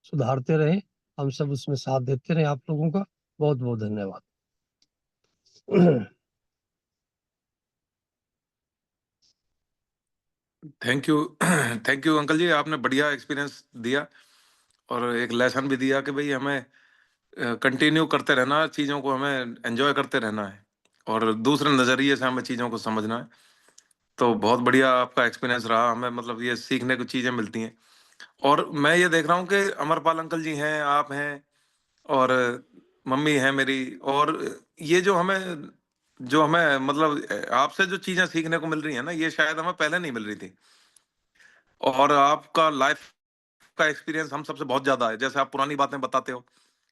सुधारते रहे, हम सब उसमें साथ देते रहे आप लोगों का। बहुत बहुत धन्यवाद। Thank you thank you uncle ji, आपने बढ़िया एक्सपीरियंस दिया और एक लेसन भी दिया कि भाई हमें कंटिन्यू करते रहना है, चीज़ों को हमें एंजॉय करते रहना है और दूसरे नज़रिए से हमें चीज़ों को समझना है। तो बहुत बढ़िया आपका एक्सपीरियंस रहा, हमें मतलब ये सीखने को चीज़ें मिलती हैं। और मैं ये देख रहा हूँ कि अमरपाल अंकल जी हैं, आप हैं और मम्मी है मेरी, और ये जो हमें मतलब आपसे जो चीज़ें सीखने को मिल रही हैं ना, ये शायद हमें पहले नहीं मिल रही थी। और आपका लाइफ का एक्सपीरियंस हम सबसे बहुत ज्यादा है, जैसे आप पुरानी बातें बताते हो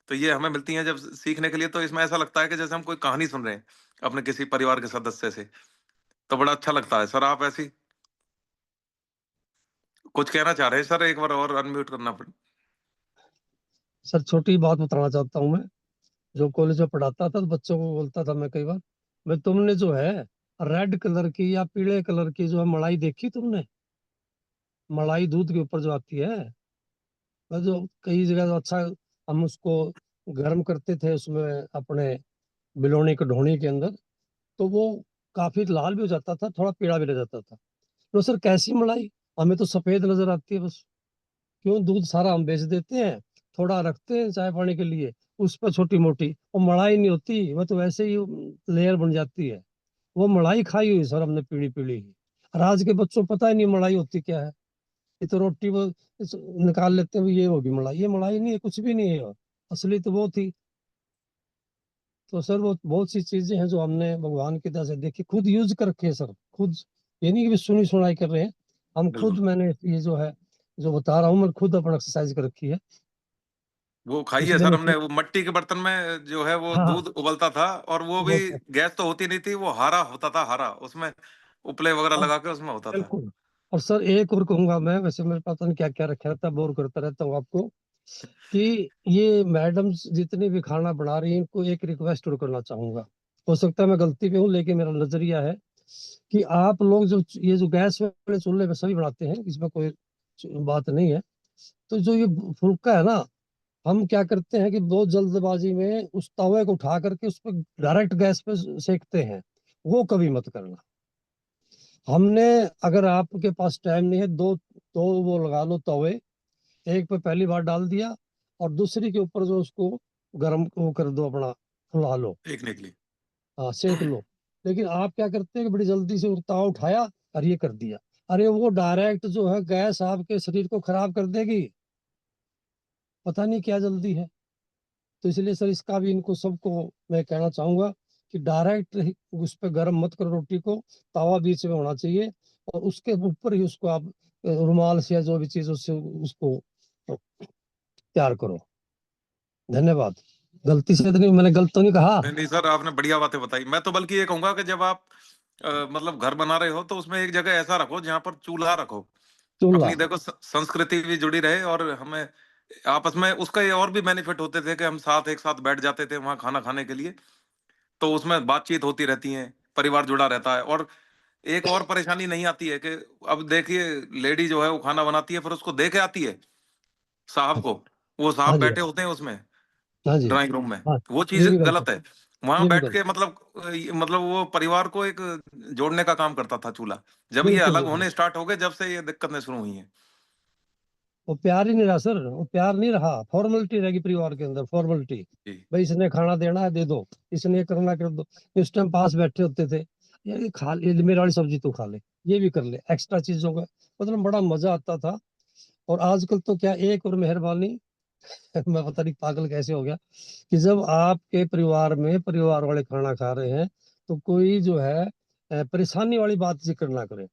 तो ये हमें मिलती हैं जब सीखने के लिए, तो इसमें ऐसा लगता है कि जैसे हम कोई कहानी सुन रहे हैं अपने किसी परिवार के सदस्य से। तो बड़ा अच्छा लगता है सर। आप ऐसी कुछ कहना चाह रहे हैं सर? एक बार और अनम्यूट करना पड़। सर छोटी बात बताना चाहता हूँ मैं, जो कॉलेज में पढ़ाता था तो बच्चों को बोलता था मैं कई बार, मैं, तुमने जो है रेड कलर की या पीले कलर की जो है मलाई देखी तुमने, मलाई दूध के ऊपर जो आती है, वह जो कई जगह जो अच्छा, हम उसको गर्म करते थे उसमें अपने बिलोनी के ढोनी के अंदर, तो वो काफी लाल भी हो जाता था, थोड़ा पीला भी रह जाता था। तो सर कैसी मलाई, हमें तो सफेद नजर आती है बस। क्यों, दूध सारा हम बेच देते हैं, थोड़ा रखते हैं चाय पानी के लिए, उस पर छोटी मोटी वो मलाई नहीं होती, वो तो वैसे ही लेयर बन जाती है। वो मलाई खाई हुई सर हमने, पीली पीली ही। और आज के बच्चों को पता ही नहीं मलाई होती क्या है, ये तो रोटी वो निकाल लेते हैं, ये होगी मलाई, ये मलाई नहीं है, कुछ भी नहीं है, असली तो वो थी। तो सर वो बहुत सी चीजें हैं जो हमने भगवान की तरह से देखी, खुद यूज कर रखे हैं सर, खुद, ये नहीं कि सुनी सुनाई कर रहे हैं, हम खुद, बिल्कुल। मैंने ये जो है, जो बता रहा हूँ, मैं खुद अपना एक्सरसाइज कर रखी है। वो खाई है इसलिए सर मैं हमने, वो मिट्टी के बर्तन में जो है वो हाँ हाँ दूध उबलता था, और वो भी वो गैस तो होती नहीं थी, वो हरा होता था, हरा, उसमें उपले वगैरह हाँ, लगा के उसमें होता था। बिल्कुल। और सर एक और कहूंगा मैं, वैसे मेरे पास पता नहीं क्या क्या रखा रहता है, बोर करता रहता हूँ आपको, कि ये मैडम जितनी भी खाना बना रही हैं, इनको एक रिक्वेस्ट और करना चाहूंगा। हो सकता है मैं गलती पे हूँ, लेकिन मेरा नजरिया है कि आप लोग जो ये जो गैस वाले चूल्हे पे सभी बनाते हैं, इसमें कोई बात नहीं है, तो जो ये फुल्का है ना, हम क्या करते हैं कि बहुत जल्दबाजी में उस तवे को उठा करके उस पर डायरेक्ट गैस पे सेकते हैं। वो कभी मत करना। हमने, अगर आपके पास टाइम नहीं है, दो दो वो लगा लो तवे, एक पे पहली बार डाल दिया और दूसरी के ऊपर जो उसको गर्म वो कर दो, अपना फुला लो, देखने के लिए। हाँ सेक लो। लेकिन आप क्या करते हैं कि बड़ी जल्दी से तवा उठाया और ये कर दिया, अरे वो डायरेक्ट जो है गैस आपके शरीर को खराब कर देगी, पता नहीं क्या जल्दी है। तो इसलिए सर इसका भी इनको सबको मैं कहना चाहूंगा कि डायरेक्ट उस पर गर्म मत करो रोटी को, तवा बीच में होना चाहिए, और उसके ऊपर ही उसको आप रुमाल से या जो भी चीज उससे उसको तैयार करो। धन्यवाद। गलती से तो नहीं, मैंने गलत तो नहीं कहा। नहीं नहीं सर, आपने बढ़िया बातें बताई। मैं तो बल्कि ये कहूंगा कि जब आप मतलब घर बना रहे हो तो उसमें एक जगह ऐसा रखो जहां पर चूल्हा रखो। चूल्हा, अपनी देखो संस्कृति भी जुड़ी रहे, और हमें आपस में उसका ये और भी बेनिफिट होते थे कि हम साथ एक साथ बैठ जाते थे वहां खाना खाने के लिए, तो उसमें बातचीत होती रहती है, परिवार जुड़ा रहता है। और एक और परेशानी नहीं आती है कि अब देखिए, लेडी जो है वो खाना बनाती है, फिर उसको दे के आती है साहब को, वो हाँ साहब जी, बैठे होते हैं उसमें हाँ जी, ड्राइंग रूम में, हाँ, वो ये चीज भी गलत है, गलत है। वहां ये भी बैठ गलत। के मतलब मतलब वो परिवार को एक जोड़ने का काम करता था चूल्हा। जब ये बिल्कुल अलग बिल्कुल। होने स्टार्ट हो गए, जब से ये दिक्कतें शुरू हुई हैं। वो प्यार ही नहीं रहा सर, वो प्यार नहीं रहा, फॉर्मेलिटी रहेगी परिवार के अंदर, फॉर्मेलिटी। जी। भाई इसने खाना देना है दे दो, इसने ये करना कर दो। इस टाइम पास बैठे होते थे, यार ये खा ले, मेरे वाली सब्जी तू खा ले, ये भी कर ले, एक्स्ट्रा चीजों का मतलब बड़ा मजा आता था। और आजकल तो क्या, एक और मेहरबानी मैं पता नहीं पागल कैसे हो गया, कि जब आपके परिवार में परिवार वाले खाना खा रहे हैं, तो कोई जो है परेशानी वाली बात जिक्र ना करे।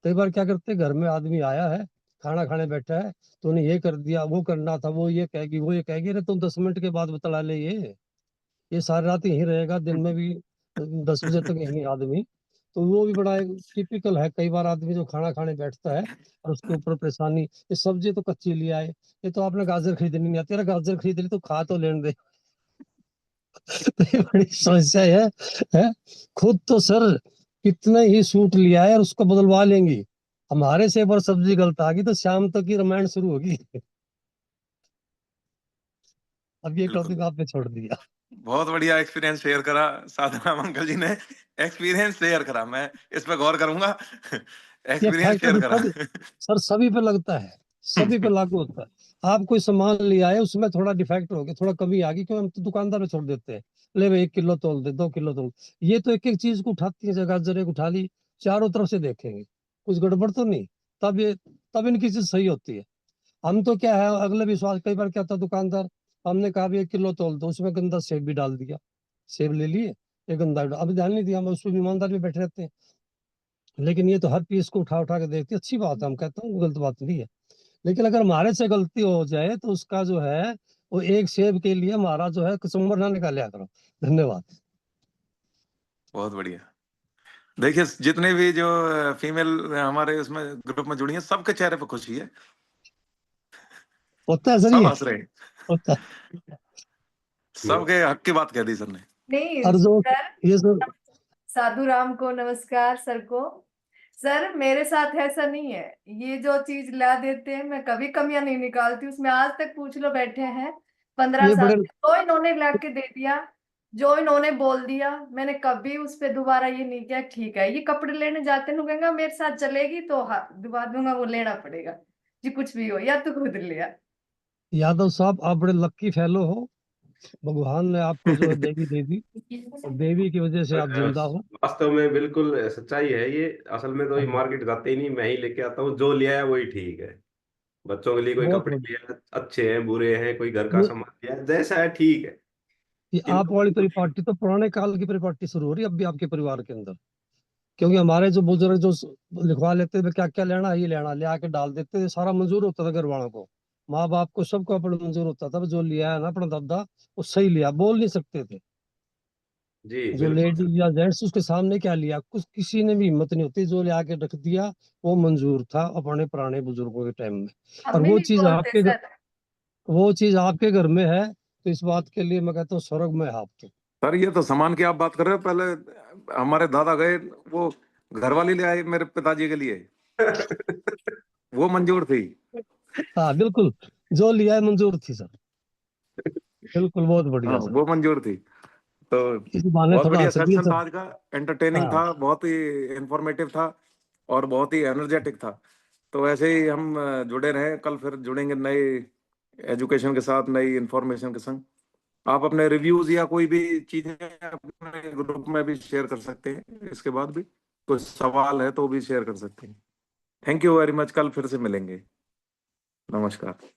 कई बार क्या करते हैं, घर में आदमी आया है, खाना खाने बैठा है, तो उन्हें ये कर दिया, वो करना था, वो ये कहेगी, वो ये कहेगी, अरे तुम 10 मिनट के बाद बतला ले, ये सारी रात यहीं रहेगा, दिन में भी 10 बजे तक यहीं आदमी। तो वो भी बड़ा टिपिकल है, कई बार आदमी जो खाना खाने बैठता है और उसके ऊपर परेशानी, ये सब्जी तो कच्ची लिया है, ये तो आपने गाजर खरीदनी नहीं आती, अरे गाजर खरीद ली तो खा तो लेने दे। तो ये बड़ी समस्या है? खुद तो सर कितने ही सूट लिया है और उसको बदलवा लेंगी, हमारे से एक बार सब्जी गलत आ गई तो शाम तक की रामायण शुरू होगी। अब ये बिल्कुल। टॉपिक आप पे छोड़ दिया। बहुत बढ़िया एक्सपीरियंस शेयर करा साधना अंकल जी ने। एक्सपीरियंस शेयर करा, मैं इस पे गौर करूंगा। ये एक्सपीरियंस फैक्टर शेयर करा। सब सर सभी पे लगता है, सभी पे लागू होता है। आप कोई सामान लिया है, उसमें थोड़ा डिफेक्ट हो गया, थोड़ा कमी आ गई, क्यों हम तो दुकानदार में छोड़ देते हैं, ले भाई 1 किलो तोल दे, 2 किलो तोल। ये तो एक एक चीज को उठाती है, जगह जरे उठा ली, चारों तरफ से देखेंगे कुछ गड़बड़ तो नहीं, तब ये तब इनकी चीज सही होती है। हम तो क्या है, अगले विश्वास, कई बार क्या था, दुकानदार, हमने कहा भी 1 किलो तोल दो, उसमें गंदा सेब भी डाल दिया, सेब ले लिए, ये गंदा अब ध्यान नहीं दिया, हम उस पर ईमानदार भी बैठे रहते हैं। लेकिन ये तो हर पीस को उठा उठा के देखती है, अच्छी बात है, हम कहते हैं गलत बात नहीं है। लेकिन अगर हमारे से गलती हो जाए तो उसका जो है, वो एक सेब के लिए हमारा जो है कचुम्बर ना निकालिया करो। धन्यवाद। बहुत बढ़िया। देखिए, जितने भी जो फीमेल हमारे उसमें ग्रुप में जुड़ी हैं, सबके चेहरे पे खुशी है, होता है सर सब ये, हंस रहे हैं। होता है। सबके हक की बात कह दी सर ने। नहीं और जो सर, ये सर, साधु राम को नमस्कार, सर को। सर मेरे साथ ऐसा नहीं है, ये जो चीज ला देते हैं मैं कभी कमियां नहीं निकालती उसमें, आज तक पूछ लो, बैठे हैं 15 ये साल बड़े से, जो इन्होंने ला के दे दिया, जो इन्होंने बोल दिया, मैंने कभी उस पर दोबारा ये नहीं किया। ठीक है, ये कपड़े लेने जाते हैं, कहेंगे मेरे साथ चलेगी तो हाँ दिवा दूंगा, वो लेना पड़ेगा जी, कुछ भी हो, या तो खुद लिया। यादव साहब आप बड़े लक्की फेलो हो, भगवान ने आपको जो है देवी दे दी, और देवी की वजह से आप जिंदा हो। वास्तव में बिल्कुल सच्चाई है ये। असल में तो ये मार्केट जाते ही नहीं, मैं ही लेके आता हूँ, जो लिया है वही ठीक है। बच्चों के लिए कोई बहुत कपड़े बढ़िया। लिया, अच्छे हैं बुरे हैं, कोई घर का ये सामान लिया, जैसा है ठीक है। ये आप वाली इनको परिपाटी तो पुराने काल की परिपाटी शुरू हो रही है अब भी आपके परिवार के अंदर, क्योंकि हमारे जो बुजुर्ग जो लिखवा लेते थे क्या क्या लेना है, ये लेना ले आके डाल देते थे, सारा मंजूर होता था घर वालों को, माँ बाप को सबको अपना मंजूर होता था, जो लिया है ना अपना दादा वो सही लिया, बोल नहीं सकते थे। जी जो बिल्कुल सर। लेडीज या जेंट्स उसके सामने क्या लिया, कुछ किसी ने भी हिम्मत नहीं होती, जो ले आके रख दिया वो मंजूर था अपने पुराने बुजुर्गों के टाइम में। और हम भी वो नहीं चीज बोलते सर। वो चीज आपके घर में है, तो इस बात के लिए मैं कहता हूँ स्वर्ग में है आप तो। सर ये तो सामान की आप बात कर रहे हो, पहले हमारे दादा गए, वो घरवाली ले आए मेरे पिताजी के लिए, वो मंजूर थी। हाँ बिल्कुल, जो लिया है मंजूर थी सर। बिल्कुल, बहुत हाँ बढ़िया सर। वो मंजूर थी। तो इस बहाने बहुत थोड़ा बढ़िया हंस दिए सेशन था सर। आज का, एंटरटेनिंग हाँ था, बहुत ही इंफॉर्मेटिव था और बहुत ही एनर्जेटिक था। तो ऐसे ही हम जुड़े रहें, कल फिर जुड़ेंगे नए एजुकेशन के साथ, नई इंफॉर्मेशन के संग। आप अपने रिव्यूज या कोई भी चीजें अपने ग्रुप में भी शेयर कर सकते हैं, इसके बाद भी कोई सवाल है तो भी शेयर कर सकते हैं। थैंक यू वेरी मच, कल फिर से मिलेंगे। नमस्कार।